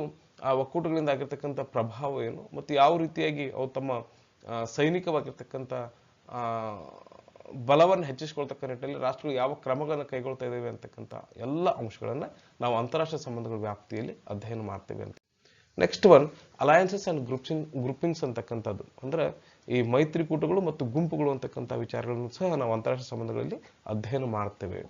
ಆ ಒಕ್ಕೂಟಗಳಿಂದ ಆಗಿರ್ತಕ್ಕಂಥ ಪ್ರಭಾವ ಏನು ಮತ್ತು ಯಾವ ರೀತಿಯಾಗಿ ಅವು ತಮ್ಮ ಸೈನಿಕವಾಗಿರ್ತಕ್ಕಂಥ ಬಲವನ್ನು ಹೆಚ್ಚಿಸಿಕೊಳ್ತಕ್ಕ ನಿಟ್ಟಿನಲ್ಲಿ ರಾಷ್ಟ್ರಗಳು ಯಾವ ಕ್ರಮಗಳನ್ನು ಕೈಗೊಳ್ತಾ ಇದ್ದೇವೆ ಅಂತಕ್ಕಂಥ ಎಲ್ಲ ಅಂಶಗಳನ್ನು ನಾವು ಅಂತಾರಾಷ್ಟ್ರೀಯ ಸಂಬಂಧಗಳ ವ್ಯಾಪ್ತಿಯಲ್ಲಿ ಅಧ್ಯಯನ ಮಾಡ್ತೇವೆ ಅಂತ. Next one alliances and groupings ಅಂತಕ್ಕಂಥದ್ದು. ಅಂದ್ರೆ ಈ ಮೈತ್ರಿಕೂಟಗಳು ಮತ್ತು ಗುಂಪುಗಳು ಅಂತಕ್ಕಂಥ ವಿಚಾರಗಳನ್ನು ಸಹ ನಾವು ಅಂತಾರಾಷ್ಟ್ರೀಯ ಸಂಬಂಧಗಳಲ್ಲಿ ಅಧ್ಯಯನ ಮಾಡ್ತೇವೆ.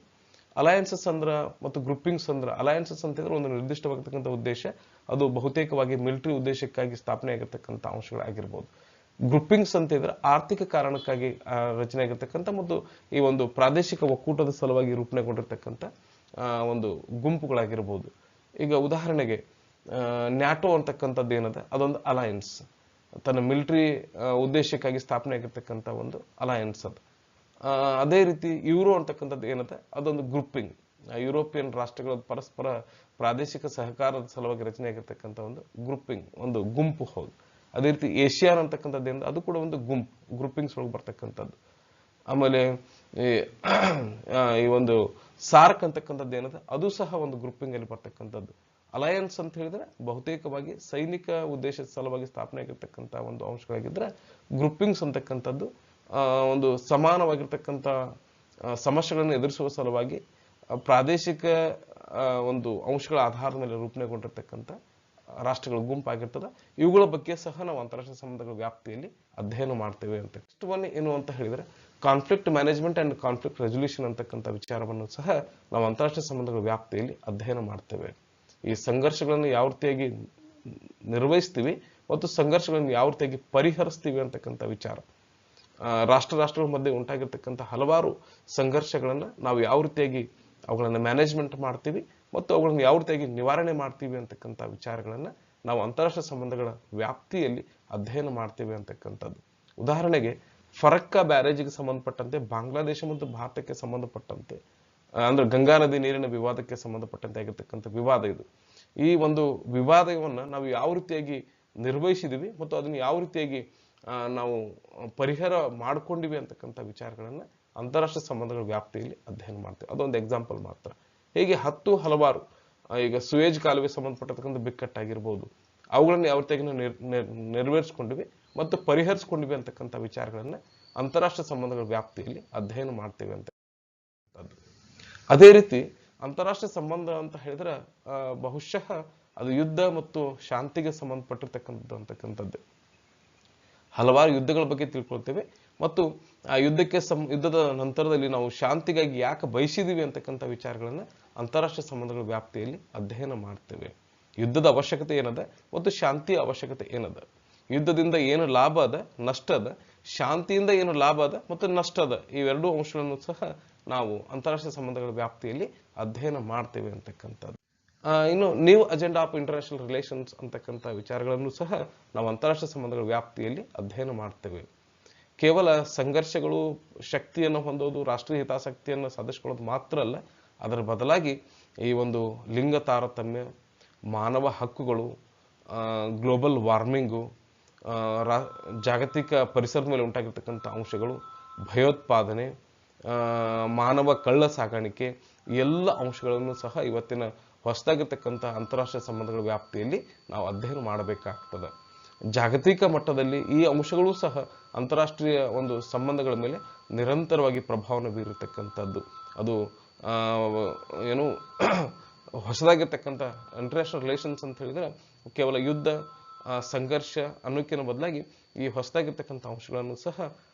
ಅಲಯನ್ಸಸ್ ಅಂದ್ರ ಮತ್ತು ಗ್ರೂಪಿಂಗ್ಸ್ ಅಂದ್ರ, ಅಲಯನ್ಸಸ್ ಅಂತಂದ್ರೆ ಒಂದು ನಿರ್ದಿಷ್ಟವಾಗಿರ್ತಕ್ಕಂಥ ಉದ್ದೇಶ, ಅದು ಬಹುತೇಕವಾಗಿ ಮಿಲಿಟರಿ ಉದ್ದೇಶಕ್ಕಾಗಿ ಸ್ಥಾಪನೆ ಆಗಿರ್ತಕ್ಕಂಥ ಅಂಶಗಳಾಗಿರ್ಬೋದು. ಗ್ರೂಪಿಂಗ್ಸ್ ಅಂತ ಇದ್ರೆ ಆರ್ಥಿಕ ಕಾರಣಕ್ಕಾಗಿ ರಚನೆ ಆಗಿರ್ತಕ್ಕಂಥ ಮತ್ತು ಈ ಒಂದು ಪ್ರಾದೇಶಿಕ ಒಕ್ಕೂಟದ ಸಲುವಾಗಿ ರೂಪಣೆಗೊಂಡಿರ್ತಕ್ಕಂಥ ಒಂದು ಗುಂಪುಗಳಾಗಿರ್ಬೋದು. ಈಗ ಉದಾಹರಣೆಗೆ ನ್ಯಾಟೋ ಅಂತಕ್ಕಂಥದ್ದು ಏನದ, ಅದೊಂದು ಅಲಯನ್ಸ್, ತನ್ನ ಮಿಲಿಟರಿ ಉದ್ದೇಶಕ್ಕಾಗಿ ಸ್ಥಾಪನೆ ಆಗಿರ್ತಕ್ಕಂಥ ಒಂದು ಅಲಯನ್ಸ್ ಅದು. ಅದೇ ರೀತಿ ಯೂರೋ ಅಂತಕ್ಕಂಥದ್ದು ಏನದ, ಅದೊಂದು ಗ್ರೂಪಿಂಗ್, ಯುರೋಪಿಯನ್ ರಾಷ್ಟ್ರಗಳ ಪರಸ್ಪರ ಪ್ರಾದೇಶಿಕ ಸಹಕಾರದ ಸಲುವಾಗಿ ರಚನೆ ಆಗಿರ್ತಕ್ಕಂಥ ಒಂದು ಗ್ರೂಪಿಂಗ್, ಒಂದು ಗುಂಪು. ಹೌದು. ಅದೇ ರೀತಿ ಏಷ್ಯಾನ್ ಅಂತಕ್ಕಂಥದ್ದು ಏನದ, ಅದು ಕೂಡ ಒಂದು ಗುಂಪು, ಗ್ರೂಪಿಂಗ್ಸ್ ಒಳಗೆ ಬರ್ತಕ್ಕಂಥದ್ದು. ಆಮೇಲೆ ಈ ಒಂದು ಸಾರ್ಕ್ ಅಂತಕ್ಕಂಥದ್ದು ಏನದ, ಅದು ಸಹ ಒಂದು ಗ್ರೂಪಿಂಗ್ ಅಲ್ಲಿ ಬರ್ತಕ್ಕಂಥದ್ದು. ಅಲಯನ್ಸ್ ಅಂತ ಹೇಳಿದ್ರೆ ಬಹುತೇಕವಾಗಿ ಸೈನಿಕ ಉದ್ದೇಶದ ಸಲುವಾಗಿ ಸ್ಥಾಪನೆ ಆಗಿರ್ತಕ್ಕಂಥ ಒಂದು ಅಂಶಗಳಾಗಿದ್ರೆ, ಗ್ರೂಪಿಂಗ್ಸ್ ಅಂತಕ್ಕಂಥದ್ದು ಒಂದು ಸಮಾನವಾಗಿರ್ತಕ್ಕಂಥ ಸಮಸ್ಯೆಗಳನ್ನು ಎದುರಿಸುವ ಸಲುವಾಗಿ ಪ್ರಾದೇಶಿಕ ಒಂದು ಅಂಶಗಳ ಆಧಾರದ ಮೇಲೆ ರೂಪಣೆಗೊಂಡಿರ್ತಕ್ಕಂಥ ರಾಷ್ಟ್ರಗಳ ಗುಂಪಾಗಿರ್ತದೆ. ಇವುಗಳ ಬಗ್ಗೆ ಸಹ ನಾವು ಅಂತಾರಾಷ್ಟ್ರೀಯ ಸಂಬಂಧಗಳ ವ್ಯಾಪ್ತಿಯಲ್ಲಿ ಅಧ್ಯಯನ ಮಾಡ್ತೇವೆ ಅಂತ. ನೆಕ್ಸ್ಟ್ ಒನ್ ಏನು ಅಂತ ಹೇಳಿದ್ರೆ conflict management and conflict resolution ಅಂತಕ್ಕಂಥ ವಿಚಾರವನ್ನು ಸಹ ನಾವು ಅಂತಾರಾಷ್ಟ್ರೀಯ ಸಂಬಂಧಗಳ ವ್ಯಾಪ್ತಿಯಲ್ಲಿ ಅಧ್ಯಯನ ಮಾಡ್ತೇವೆ. ಈ ಸಂಘರ್ಷಗಳನ್ನು ಯಾವ ರೀತಿಯಾಗಿ ನಿರ್ವಹಿಸ್ತೀವಿ ಮತ್ತು ಸಂಘರ್ಷಗಳನ್ನು ಯಾವ ರೀತಿಯಾಗಿ ಪರಿಹರಿಸ್ತೀವಿ ಅಂತಕ್ಕಂಥ ವಿಚಾರ. ರಾಷ್ಟ್ರಗಳ ಮಧ್ಯೆ ಉಂಟಾಗಿರ್ತಕ್ಕಂಥ ಹಲವಾರು ಸಂಘರ್ಷಗಳನ್ನು ನಾವು ಯಾವ ರೀತಿಯಾಗಿ ಅವುಗಳನ್ನು ಮ್ಯಾನೇಜ್ಮೆಂಟ್ ಮಾಡ್ತೀವಿ ಮತ್ತು ಅವುಗಳನ್ನು ಯಾವ ರೀತಿಯಾಗಿ ನಿವಾರಣೆ ಮಾಡ್ತೀವಿ ಅಂತಕ್ಕಂಥ ವಿಚಾರಗಳನ್ನು ನಾವು ಅಂತಾರಾಷ್ಟ್ರೀಯ ಸಂಬಂಧಗಳ ವ್ಯಾಪ್ತಿಯಲ್ಲಿ ಅಧ್ಯಯನ ಮಾಡ್ತೀವಿ ಅಂತಕ್ಕಂಥದ್ದು. ಉದಾಹರಣೆಗೆ ಫರಕ್ಕಾ ಬ್ಯಾರೇಜಿಗೆ ಸಂಬಂಧಪಟ್ಟಂತೆ ಬಾಂಗ್ಲಾದೇಶ ಮತ್ತು ಭಾರತಕ್ಕೆ ಸಂಬಂಧಪಟ್ಟಂತೆ ಅಂದ್ರೆ ಗಂಗಾ ನದಿ ನೀರಿನ ವಿವಾದಕ್ಕೆ ಸಂಬಂಧಪಟ್ಟಂತೆ ಆಗಿರ್ತಕ್ಕಂಥ ವಿವಾದ ಇದು. ಈ ಒಂದು ವಿವಾದವನ್ನು ನಾವು ಯಾವ ರೀತಿಯಾಗಿ ನಿರ್ವಹಿಸಿದೀವಿ ಮತ್ತು ಅದನ್ನು ಯಾವ ರೀತಿಯಾಗಿ ನಾವು ಪರಿಹಾರ ಮಾಡ್ಕೊಂಡಿವಿ ಅಂತಕ್ಕಂಥ ವಿಚಾರಗಳನ್ನ ಅಂತಾರಾಷ್ಟ್ರೀಯ ಸಂಬಂಧಗಳ ವ್ಯಾಪ್ತಿಯಲ್ಲಿ ಅಧ್ಯಯನ ಮಾಡ್ತೀವಿ. ಅದೊಂದು ಎಕ್ಸಾಂಪಲ್ ಮಾತ್ರ. ಹೀಗೆ ಹಲವಾರು ಈಗ ಸುಯೇಜ್ ಕಾಲುವೆ ಸಂಬಂಧಪಟ್ಟತಕ್ಕಂಥ ಬಿಕ್ಕಟ್ಟಾಗಿರ್ಬೋದು, ಅವುಗಳನ್ನು ಯಾವ ರೀತಿಯಾಗಿ ನೆರವೇರಿಸ್ಕೊಂಡಿವಿ ಮತ್ತು ಪರಿಹರಿಸ್ಕೊಂಡಿವಿ ಅಂತಕ್ಕಂಥ ವಿಚಾರಗಳನ್ನ ಅಂತಾರಾಷ್ಟ್ರೀಯ ಸಂಬಂಧಗಳ ವ್ಯಾಪ್ತಿಯಲ್ಲಿ ಅಧ್ಯಯನ ಮಾಡ್ತೇವೆ ಅಂತ. ಅದೇ ರೀತಿ ಅಂತಾರಾಷ್ಟ್ರೀಯ ಸಂಬಂಧ ಅಂತ ಹೇಳಿದ್ರೆ ಬಹುಶಃ ಅದು ಯುದ್ಧ ಮತ್ತು ಶಾಂತಿಗೆ ಸಂಬಂಧಪಟ್ಟಿರ್ತಕ್ಕಂಥದ್ದು ಅಂತಕ್ಕಂಥದ್ದು. ಹಲವಾರು ಯುದ್ಧಗಳ ಬಗ್ಗೆ ತಿಳ್ಕೊಳ್ತೇವೆ ಮತ್ತು ಆ ಯುದ್ಧದ ನಂತರದಲ್ಲಿ ನಾವು ಶಾಂತಿಗಾಗಿ ಯಾಕೆ ಬಯಸಿದೀವಿ ಅಂತಕ್ಕಂಥ ವಿಚಾರಗಳನ್ನ ಅಂತಾರಾಷ್ಟ್ರೀಯ ಸಂಬಂಧಗಳ ವ್ಯಾಪ್ತಿಯಲ್ಲಿ ಅಧ್ಯಯನ ಮಾಡ್ತೇವೆ. ಯುದ್ಧದ ಅವಶ್ಯಕತೆ ಏನದ ಮತ್ತು ಶಾಂತಿಯ ಅವಶ್ಯಕತೆ ಏನದ, ಯುದ್ಧದಿಂದ ಏನು ಲಾಭ ಅದ ನಷ್ಟ ಅದ, ಶಾಂತಿಯಿಂದ ಏನು ಲಾಭ ಅದ ಮತ್ತು ನಷ್ಟ ಅದ, ಇವೆರಡೂ ಅಂಶಗಳನ್ನು ಸಹ ನಾವು ಅಂತಾರಾಷ್ಟ್ರೀಯ ಸಂಬಂಧಗಳ ವ್ಯಾಪ್ತಿಯಲ್ಲಿ ಅಧ್ಯಯನ ಮಾಡ್ತೇವೆ ಅಂತಕ್ಕಂಥದ್ದು. ಇನ್ನು new agenda of international relations ಅಂತಕ್ಕಂಥ ವಿಚಾರಗಳನ್ನು ಸಹ ನಾವು ಅಂತಾರಾಷ್ಟ್ರೀಯ ಸಂಬಂಧಗಳ ವ್ಯಾಪ್ತಿಯಲ್ಲಿ ಅಧ್ಯಯನ ಮಾಡ್ತೇವೆ. ಕೇವಲ ಸಂಘರ್ಷಗಳು, ಶಕ್ತಿಯನ್ನು ಹೊಂದೋದು, ರಾಷ್ಟ್ರೀಯ ಹಿತಾಸಕ್ತಿಯನ್ನು ಸಾಧಿಸಿಕೊಳ್ಳೋದು ಮಾತ್ರ ಅಲ್ಲ, ಅದರ ಬದಲಾಗಿ ಈ ಒಂದು ಲಿಂಗ ತಾರತಮ್ಯ, ಮಾನವ ಹಕ್ಕುಗಳು, ಗ್ಲೋಬಲ್ ವಾರ್ಮಿಂಗು, ಜಾಗತಿಕ ಪರಿಸರದ ಮೇಲೆ ಉಂಟಾಗಿರ್ತಕ್ಕಂಥ ಅಂಶಗಳು, ಭಯೋತ್ಪಾದನೆ, ಮಾನವ ಕಳ್ಳ ಸಾಗಾಣಿಕೆ, ಎಲ್ಲ ಅಂಶಗಳನ್ನು ಸಹ ಇವತ್ತಿನ ಹೊಸದಾಗಿರ್ತಕ್ಕಂಥ ಅಂತಾರಾಷ್ಟ್ರೀಯ ಸಂಬಂಧಗಳ ವ್ಯಾಪ್ತಿಯಲ್ಲಿ ನಾವು ಅಧ್ಯಯನ ಮಾಡಬೇಕಾಗ್ತದೆ. ಜಾಗತಿಕ ಮಟ್ಟದಲ್ಲಿ ಈ ಅಂಶಗಳು ಸಹ ಅಂತಾರಾಷ್ಟ್ರೀಯ ಒಂದು ಸಂಬಂಧಗಳ ಮೇಲೆ ನಿರಂತರವಾಗಿ ಪ್ರಭಾವವನ್ನು ಬೀರಿರ್ತಕ್ಕಂಥದ್ದು. ಅದು ಏನು ಹೊಸದಾಗಿರ್ತಕ್ಕಂಥ ಇಂಟರ್ನ್ಯಾಷನಲ್ ರಿಲೇಷನ್ಸ್ ಅಂತ ಹೇಳಿದ್ರೆ ಕೇವಲ ಯುದ್ಧ, ಸಂಘರ್ಷ ಅನ್ನೋಕ್ಕಿಂತ ಬದಲಾಗಿ ಈ ಹೊಸದಾಗಿರ್ತಕ್ಕಂಥ ಅಂಶಗಳನ್ನು ಸಹ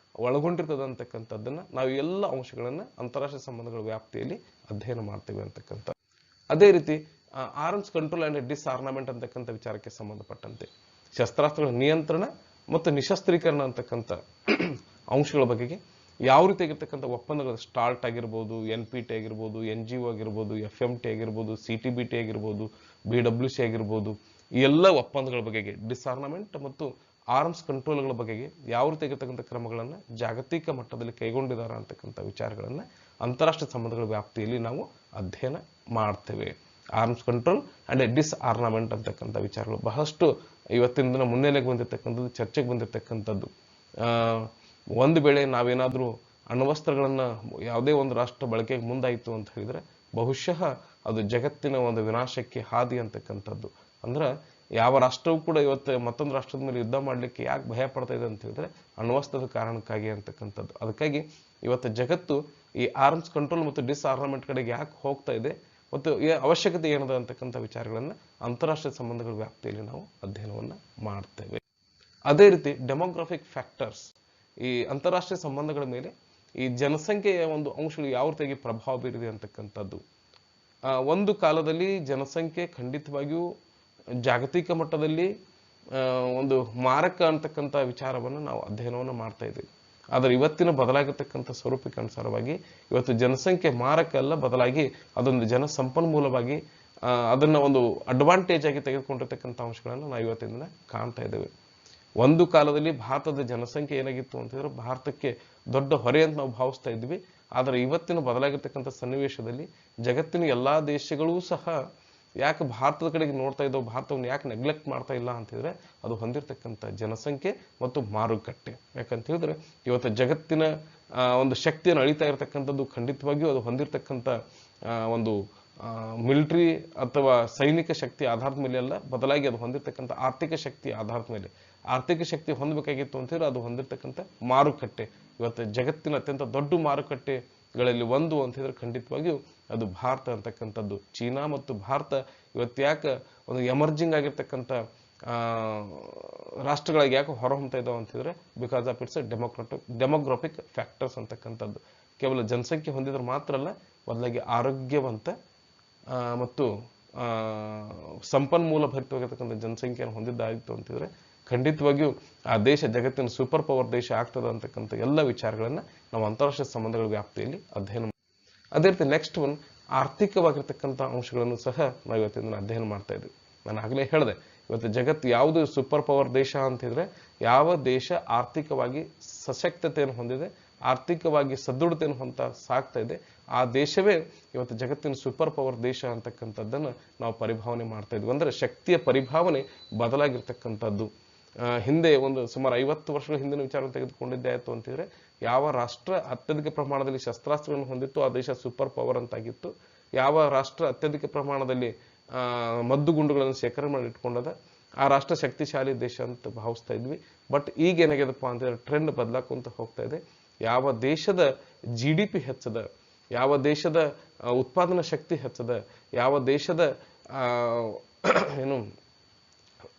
ಒಳಗೊಂಡಿರ್ತದೆ ಅಂತಕ್ಕಂಥದ್ದನ್ನ ನಾವು ಎಲ್ಲ ಅಂಶಗಳನ್ನ ಅಂತಾರಾಷ್ಟ್ರೀಯ ಸಂಬಂಧಗಳ ವ್ಯಾಪ್ತಿಯಲ್ಲಿ ಅಧ್ಯಯನ ಮಾಡ್ತೇವೆ ಅಂತಕ್ಕಂಥ. ಅದೇ ರೀತಿ ಆರ್ಮ್ಸ್ ಕಂಟ್ರೋಲ್ ಅಂಡ್ ಡಿಸ್ಆರ್ನಮೆಂಟ್ ಅಂತಕ್ಕಂಥ ವಿಚಾರಕ್ಕೆ ಸಂಬಂಧಪಟ್ಟಂತೆ ಶಸ್ತ್ರಾಸ್ತ್ರಗಳ ನಿಯಂತ್ರಣ ಮತ್ತು ನಿಶಸ್ತ್ರೀಕರಣ ಅಂತಕ್ಕಂಥ ಅಂಶಗಳ ಬಗೆಗೆ ಯಾವ ರೀತಿಯಾಗಿರ್ತಕ್ಕಂಥ ಒಪ್ಪಂದಗಳು ಸ್ಟಾರ್ಟ್ ಆಗಿರ್ಬೋದು, NPT ಆಗಿರ್ಬೋದು, NGO ಆಗಿರ್ಬೋದು, FMT ಆಗಿರ್ಬೋದು, CTBT ಆಗಿರ್ಬೋದು, BWC ಆಗಿರ್ಬೋದು, ಈ ಎಲ್ಲ ಒಪ್ಪಂದಗಳ ಬಗೆಗೆ ಡಿಸ್ಆರ್ನಮೆಂಟ್ ಮತ್ತು ಆರ್ಮ್ಸ್ ಕಂಟ್ರೋಲ್ಗಳ ಬಗೆಗೆ ಯಾವ ರೀತಿಯಾಗಿರ್ತಕ್ಕಂಥ ಕ್ರಮಗಳನ್ನು ಜಾಗತಿಕ ಮಟ್ಟದಲ್ಲಿ ಕೈಗೊಂಡಿದ್ದಾರೆ ಅಂತಕ್ಕಂಥ ವಿಚಾರಗಳನ್ನ ಅಂತಾರಾಷ್ಟ್ರೀಯ ಸಂಬಂಧಗಳ ವ್ಯಾಪ್ತಿಯಲ್ಲಿ ನಾವು ಅಧ್ಯಯನ ಮಾಡ್ತೇವೆ. ಆರ್ಮ್ಸ್ ಕಂಟ್ರೋಲ್ ಅಂಡ್ ಡಿಸ್ಆರ್ನಮೆಂಟ್ ಅಂತಕ್ಕಂಥ ವಿಚಾರಗಳು ಬಹಳಷ್ಟು ಇವತ್ತಿನ ದಿನ ಮುನ್ನೆಲೆಗೆ ಬಂದಿರತಕ್ಕಂಥದ್ದು, ಚರ್ಚೆಗೆ ಬಂದಿರತಕ್ಕಂಥದ್ದು. ಒಂದು ವೇಳೆ ನಾವೇನಾದರೂ ಅಣ್ವಸ್ತ್ರಗಳನ್ನ ಯಾವುದೇ ಒಂದು ರಾಷ್ಟ್ರ ಬಳಕೆಗೆ ಮುಂದಾಯಿತು ಅಂತ ಹೇಳಿದ್ರೆ ಬಹುಶಃ ಅದು ಜಗತ್ತಿನ ಒಂದು ವಿನಾಶಕ್ಕೆ ಹಾದಿ ಅಂತಕ್ಕಂಥದ್ದು. ಅಂದ್ರೆ ಯಾವ ರಾಷ್ಟ್ರವೂ ಕೂಡ ಇವತ್ತು ಮತ್ತೊಂದು ರಾಷ್ಟ್ರದ ಮೇಲೆ ಯುದ್ಧ ಮಾಡಲಿಕ್ಕೆ ಯಾಕೆ ಭಯ ಪಡ್ತಾ ಇದೆ ಅಂತ ಹೇಳಿದ್ರೆ ಅಣ್ವಸ್ತ್ರದ ಕಾರಣಕ್ಕಾಗಿ ಅಂತಕ್ಕಂಥದ್ದು. ಅದಕ್ಕಾಗಿ ಇವತ್ತು ಜಗತ್ತು ಈ ಆರ್ಮ್ಸ್ ಕಂಟ್ರೋಲ್ ಮತ್ತು ಡಿಸ್ಆರ್ನಮೆಂಟ್ ಕಡೆಗೆ ಯಾಕೆ ಹೋಗ್ತಾ ಇದೆ ಮತ್ತು ಅವಶ್ಯಕತೆ ಏನದ ಅಂತಕ್ಕಂಥ ವಿಚಾರಗಳನ್ನ ಅಂತಾರಾಷ್ಟ್ರೀಯ ಸಂಬಂಧಗಳ ವ್ಯಾಪ್ತಿಯಲ್ಲಿ ನಾವು ಅಧ್ಯಯನವನ್ನ ಮಾಡ್ತೇವೆ. ಅದೇ ರೀತಿ ಡೆಮೋಗ್ರಾಫಿಕ್ ಫ್ಯಾಕ್ಟರ್ಸ್, ಈ ಅಂತಾರಾಷ್ಟ್ರೀಯ ಸಂಬಂಧಗಳ ಮೇಲೆ ಈ ಜನಸಂಖ್ಯೆಯ ಒಂದು ಅಂಶಗಳು ಯಾವ ರೀತಿಯಾಗಿ ಪ್ರಭಾವ ಬೀರಿದೆ ಅಂತಕ್ಕಂಥದ್ದು. ಒಂದು ಕಾಲದಲ್ಲಿ ಜನಸಂಖ್ಯೆ ಖಂಡಿತವಾಗಿಯೂ ಜಾಗತಿಕ ಮಟ್ಟದಲ್ಲಿ ಒಂದು ಮಾರಕ ಅಂತಕ್ಕಂಥ ವಿಚಾರವನ್ನು ನಾವು ಅಧ್ಯಯನವನ್ನು ಮಾಡ್ತಾ ಇದ್ದೀವಿ. ಆದರೆ ಇವತ್ತಿನ ಬದಲಾಗಿರ್ತಕ್ಕಂಥ ಸ್ವರೂಪಕ್ಕೆ ಅನುಸಾರವಾಗಿ ಇವತ್ತು ಜನಸಂಖ್ಯೆ ಮಾರಕ ಅಲ್ಲ, ಬದಲಾಗಿ ಅದೊಂದು ಜನ ಸಂಪನ್ಮೂಲವಾಗಿ ಅದನ್ನ ಒಂದು ಅಡ್ವಾಂಟೇಜ್ ಆಗಿ ತೆಗೆದುಕೊಂಡಿರ್ತಕ್ಕಂಥ ಅಂಶಗಳನ್ನು ನಾವು ಇವತ್ತಿನ ದಿನ ಕಾಣ್ತಾ ಇದ್ದೇವೆ. ಒಂದು ಕಾಲದಲ್ಲಿ ಭಾರತದ ಜನಸಂಖ್ಯೆ ಏನಾಗಿತ್ತು ಅಂತಂದ್ರೆ ಭಾರತಕ್ಕೆ ದೊಡ್ಡ ಹೊರೆ ಅಂತ ನಾವು ಭಾವಿಸ್ತಾ ಇದ್ವಿ. ಆದರೆ ಇವತ್ತಿನ ಬದಲಾಗಿರ್ತಕ್ಕಂಥ ಸನ್ನಿವೇಶದಲ್ಲಿ ಜಗತ್ತಿನ ಎಲ್ಲಾ ದೇಶಗಳೂ ಸಹ ಯಾಕೆ ಭಾರತದ ಕಡೆಗೆ ನೋಡ್ತಾ ಇದ್ದವು, ಭಾರತವನ್ನು ಯಾಕೆ ನೆಗ್ಲೆಕ್ಟ್ ಮಾಡ್ತಾ ಇಲ್ಲ ಅಂತ ಹೇಳಿದ್ರೆ ಅದು ಹೊಂದಿರತಕ್ಕಂಥ ಜನಸಂಖ್ಯೆ ಮತ್ತು ಮಾರುಕಟ್ಟೆ. ಯಾಕಂತ ಹೇಳಿದ್ರೆ ಇವತ್ತು ಜಗತ್ತಿನ ಒಂದು ಶಕ್ತಿಯನ್ನು ಅಳಿತಾ ಇರತಕ್ಕಂಥದ್ದು ಖಂಡಿತವಾಗಿಯೂ ಅದು ಹೊಂದಿರತಕ್ಕಂಥ ಒಂದು ಮಿಲಿಟರಿ ಅಥವಾ ಸೈನಿಕ ಶಕ್ತಿ ಆಧಾರದ ಮೇಲೆ ಅಲ್ಲ, ಬದಲಾಗಿ ಅದು ಹೊಂದಿರತಕ್ಕಂಥ ಆರ್ಥಿಕ ಶಕ್ತಿ ಆಧಾರದ ಮೇಲೆ. ಆರ್ಥಿಕ ಶಕ್ತಿ ಹೊಂದಬೇಕಾಗಿತ್ತು ಅಂತ ಹೇಳಿದ್ರೆ ಅದು ಹೊಂದಿರತಕ್ಕಂಥ ಮಾರುಕಟ್ಟೆ. ಇವತ್ತು ಜಗತ್ತಿನ ಅತ್ಯಂತ ದೊಡ್ಡ ಮಾರುಕಟ್ಟೆಗಳಲ್ಲಿ ಒಂದು ಅಂತ ಹೇಳಿದ್ರೆ ಖಂಡಿತವಾಗಿಯೂ ಅದು ಭಾರತ ಅಂತಕ್ಕಂಥದ್ದು. ಚೀನಾ ಮತ್ತು ಭಾರತ ಇವತ್ತು ಯಾಕೆ ಒಂದು ಎಮರ್ಜಿಂಗ್ ಆಗಿರ್ತಕ್ಕಂಥ ರಾಷ್ಟ್ರಗಳಿಗೆ ಯಾಕೆ ಹೊರಹೊಮ್ತಾ ಇದಾವೆ ಅಂತಿದ್ರೆ because of it's demographic factors ಅಂತಕ್ಕಂಥದ್ದು. ಕೇವಲ ಜನಸಂಖ್ಯೆ ಹೊಂದಿದ್ರೆ ಮಾತ್ರ ಅಲ್ಲ, ಬದಲಾಗಿ ಆರೋಗ್ಯವಂತ ಮತ್ತು ಸಂಪನ್ಮೂಲ ಭರಿತವಾಗಿರ್ತಕ್ಕಂಥ ಜನಸಂಖ್ಯೆಯನ್ನು ಹೊಂದಿದ್ದಾಗಿತ್ತು ಅಂತಿದ್ರೆ ಖಂಡಿತವಾಗಿಯೂ ಆ ದೇಶ ಜಗತ್ತಿನ ಸೂಪರ್ ಪವರ್ ದೇಶ ಆಗ್ತದ ಅಂತಕ್ಕಂಥ ಎಲ್ಲ ವಿಚಾರಗಳನ್ನ ನಾವು ಅಂತಾರಾಷ್ಟ್ರೀಯ ಸಂಬಂಧಗಳ ವ್ಯಾಪ್ತಿಯಲ್ಲಿ ಅಧ್ಯಯನ. ಅದೇ ರೀತಿ ನೆಕ್ಸ್ಟ್ ಒನ್, ಆರ್ಥಿಕವಾಗಿರ್ತಕ್ಕಂಥ ಅಂಶಗಳನ್ನು ಸಹ ನಾವು ಇವತ್ತಿನ ಅಧ್ಯಯನ ಮಾಡ್ತಾ ಇದ್ವಿ. ನಾನು ಆಗಲೇ ಹೇಳಿದೆ, ಇವತ್ತು ಜಗತ್ತು ಯಾವುದು ಸೂಪರ್ ಪವರ್ ದೇಶ ಅಂತಿದ್ರೆ ಯಾವ ದೇಶ ಆರ್ಥಿಕವಾಗಿ ಸಶಕ್ತತೆಯನ್ನು ಹೊಂದಿದೆ, ಆರ್ಥಿಕವಾಗಿ ಸದೃಢತೆಯನ್ನು ಹೊಂದ ಸಾಗ್ತಾ ಇದೆ, ಆ ದೇಶವೇ ಇವತ್ತು ಜಗತ್ತಿನ ಸೂಪರ್ ಪವರ್ ದೇಶ ಅಂತಕ್ಕಂಥದ್ದನ್ನು ನಾವು ಪರಿಭಾವನೆ ಮಾಡ್ತಾ ಇದ್ವಿ. ಅಂದ್ರೆ ಶಕ್ತಿಯ ಪರಿಭಾವನೆ ಬದಲಾಗಿರ್ತಕ್ಕಂಥದ್ದು. ಹಿಂದೆ ಒಂದು ಸುಮಾರು 50 ವರ್ಷಗಳ ಹಿಂದಿನ ವಿಚಾರವನ್ನು ತೆಗೆದುಕೊಂಡಿದ್ದೆ ಆಯ್ತು ಅಂತಿದ್ರೆ, ಯಾವ ರಾಷ್ಟ್ರ ಅತ್ಯಧಿಕ ಪ್ರಮಾಣದಲ್ಲಿ ಶಸ್ತ್ರಾಸ್ತ್ರಗಳನ್ನು ಹೊಂದಿತ್ತು ಆ ದೇಶ ಸೂಪರ್ ಪವರ್ ಅಂತಾಗಿತ್ತು. ಯಾವ ರಾಷ್ಟ್ರ ಅತ್ಯಧಿಕ ಪ್ರಮಾಣದಲ್ಲಿ ಮದ್ದುಗುಂಡುಗಳನ್ನು ಶೇಖರಣೆ ಮಾಡಿ ಇಟ್ಕೊಂಡದ ಆ ರಾಷ್ಟ್ರ ಶಕ್ತಿಶಾಲಿ ದೇಶ ಅಂತ ಭಾವಿಸ್ತಾ ಇದ್ವಿ. ಬಟ್ ಈಗ ಏನಾಗ್ಯದಪ್ಪ ಅಂತಂದ್ರೆ ಟ್ರೆಂಡ್ ಬದಲಾಕೊಂತ ಹೋಗ್ತಾ ಇದೆ. ಯಾವ ದೇಶದ GDP ಹೆಚ್ಚದ, ಯಾವ ದೇಶದ ಉತ್ಪಾದನಾ ಶಕ್ತಿ ಹೆಚ್ಚದ, ಯಾವ ದೇಶದ ಏನು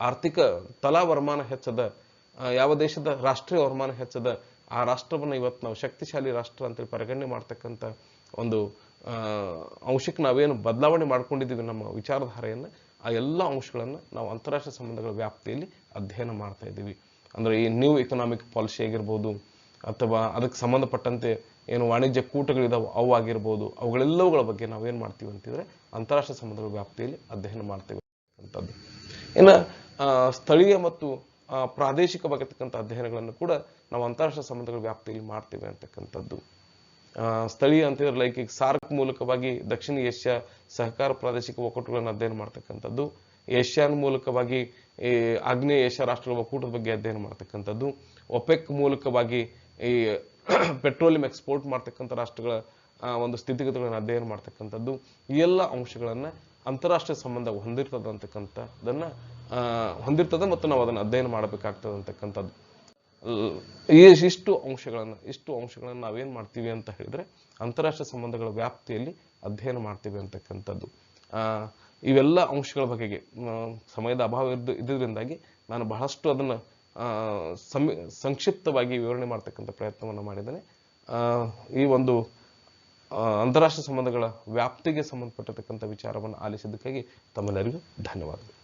ಆರ್ಥಿಕ ತಲಾ ವರಮಾನ ಹೆಚ್ಚದ, ಯಾವ ದೇಶದ ರಾಷ್ಟ್ರೀಯ ವರಮಾನ ಹೆಚ್ಚದ, ಆ ರಾಷ್ಟ್ರವನ್ನು ಇವತ್ತು ನಾವು ಶಕ್ತಿಶಾಲಿ ರಾಷ್ಟ್ರ ಅಂತೇಳಿ ಪರಿಗಣನೆ ಮಾಡ್ತಕ್ಕಂಥ ಒಂದು ಅಂಶಕ್ಕೆ ನಾವೇನು ಬದಲಾವಣೆ ಮಾಡ್ಕೊಂಡಿದ್ದೀವಿ ನಮ್ಮ ವಿಚಾರಧಾರೆಯನ್ನು, ಆ ಎಲ್ಲ ಅಂಶಗಳನ್ನು ನಾವು ಅಂತಾರಾಷ್ಟ್ರೀಯ ಸಂಬಂಧಗಳ ವ್ಯಾಪ್ತಿಯಲ್ಲಿ ಅಧ್ಯಯನ ಮಾಡ್ತಾ ಇದ್ದೀವಿ. ಅಂದ್ರೆ ಈ ನ್ಯೂ ಎಕನಾಮಿಕ್ ಪಾಲಿಸಿ ಆಗಿರ್ಬೋದು, ಅಥವಾ ಅದಕ್ಕೆ ಸಂಬಂಧಪಟ್ಟಂತೆ ಏನು ವಾಣಿಜ್ಯ ಕೂಟಗಳಿದಾವೆ ಅವು ಆಗಿರ್ಬೋದು, ಅವುಗಳೆಲ್ಲವುಗಳ ಬಗ್ಗೆ ನಾವೇನು ಮಾಡ್ತೀವಿ ಅಂತಿದ್ರೆ ಅಂತಾರಾಷ್ಟ್ರೀಯ ಸಂಬಂಧಗಳ ವ್ಯಾಪ್ತಿಯಲ್ಲಿ ಅಧ್ಯಯನ ಮಾಡ್ತೇವೆ ಅಂತದ್ದು. ಇನ್ನು ಸ್ಥಳೀಯ ಮತ್ತು ಪ್ರಾದೇಶಿಕವಾಗಿರ್ತಕ್ಕಂಥ ಅಧ್ಯಯನಗಳನ್ನು ಕೂಡ ನಾವು ಅಂತಾರಾಷ್ಟ್ರೀಯ ಸಂಬಂಧಗಳ ವ್ಯಾಪ್ತಿಯಲ್ಲಿ ಮಾಡ್ತೇವೆ ಅಂತಕ್ಕಂಥದ್ದು. ಸ್ಥಳೀಯ ಅಂತಿದ್ರೆ ಲೈಕ್ ಈಗ ಸಾರ್ಕ್ ಮೂಲಕವಾಗಿ ದಕ್ಷಿಣ ಏಷ್ಯಾ ಸಹಕಾರ ಪ್ರಾದೇಶಿಕ ಒಕ್ಕೂಟಗಳನ್ನು ಅಧ್ಯಯನ ಮಾಡ್ತಕ್ಕಂಥದ್ದು, ಏಷ್ಯಾನ್ ಮೂಲಕವಾಗಿ ಈ ಆಗ್ನೇಯ ಏಷ್ಯಾ ರಾಷ್ಟ್ರಗಳ ಒಕ್ಕೂಟದ ಬಗ್ಗೆ ಅಧ್ಯಯನ ಮಾಡ್ತಕ್ಕಂಥದ್ದು, ಒಪೆಕ್ ಮೂಲಕವಾಗಿ ಈ ಪೆಟ್ರೋಲಿಯಂ ಎಕ್ಸ್ಪೋರ್ಟ್ ಮಾಡ್ತಕ್ಕಂಥ ರಾಷ್ಟ್ರಗಳ ಒಂದು ಸ್ಥಿತಿಗತಿಗಳನ್ನು ಅಧ್ಯಯನ ಮಾಡ್ತಕ್ಕಂಥದ್ದು. ಈ ಎಲ್ಲ ಅಂಶಗಳನ್ನ ಅಂತಾರಾಷ್ಟ್ರೀಯ ಸಂಬಂಧ ಹೊಂದಿರ್ತದೆ ಮತ್ತು ನಾವು ಅದನ್ನು ಅಧ್ಯಯನ ಮಾಡಬೇಕಾಗ್ತದೆ ಅಂತಕ್ಕಂಥದ್ದು. ಇಷ್ಟು ಅಂಶಗಳನ್ನು ನಾವೇನ್ ಮಾಡ್ತೀವಿ ಅಂತ ಹೇಳಿದ್ರೆ ಅಂತಾರಾಷ್ಟ್ರೀಯ ಸಂಬಂಧಗಳ ವ್ಯಾಪ್ತಿಯಲ್ಲಿ ಅಧ್ಯಯನ ಮಾಡ್ತೀವಿ ಅಂತಕ್ಕಂಥದ್ದು. ಇವೆಲ್ಲ ಅಂಶಗಳ ಬಗೆಗೆ ಸಮಯದ ಅಭಾವ ಇದ್ದುದರಿಂದಾಗಿ ನಾನು ಬಹಳಷ್ಟು ಅದನ್ನ ಸಂಕ್ಷಿಪ್ತವಾಗಿ ವಿವರಣೆ ಮಾಡ್ತಕ್ಕಂಥ ಪ್ರಯತ್ನವನ್ನು ಮಾಡಿದ್ದೇನೆ. ಈ ಒಂದು ಅಂತಾರಾಷ್ಟ್ರೀಯ ಸಂಬಂಧಗಳ ವ್ಯಾಪ್ತಿಗೆ ಸಂಬಂಧಪಟ್ಟಿರ್ತಕ್ಕಂಥ ವಿಚಾರವನ್ನು ಆಲಿಸಿದ್ದಕ್ಕಾಗಿ ತಮ್ಮೆಲ್ಲರಿಗೂ ಧನ್ಯವಾದಗಳು.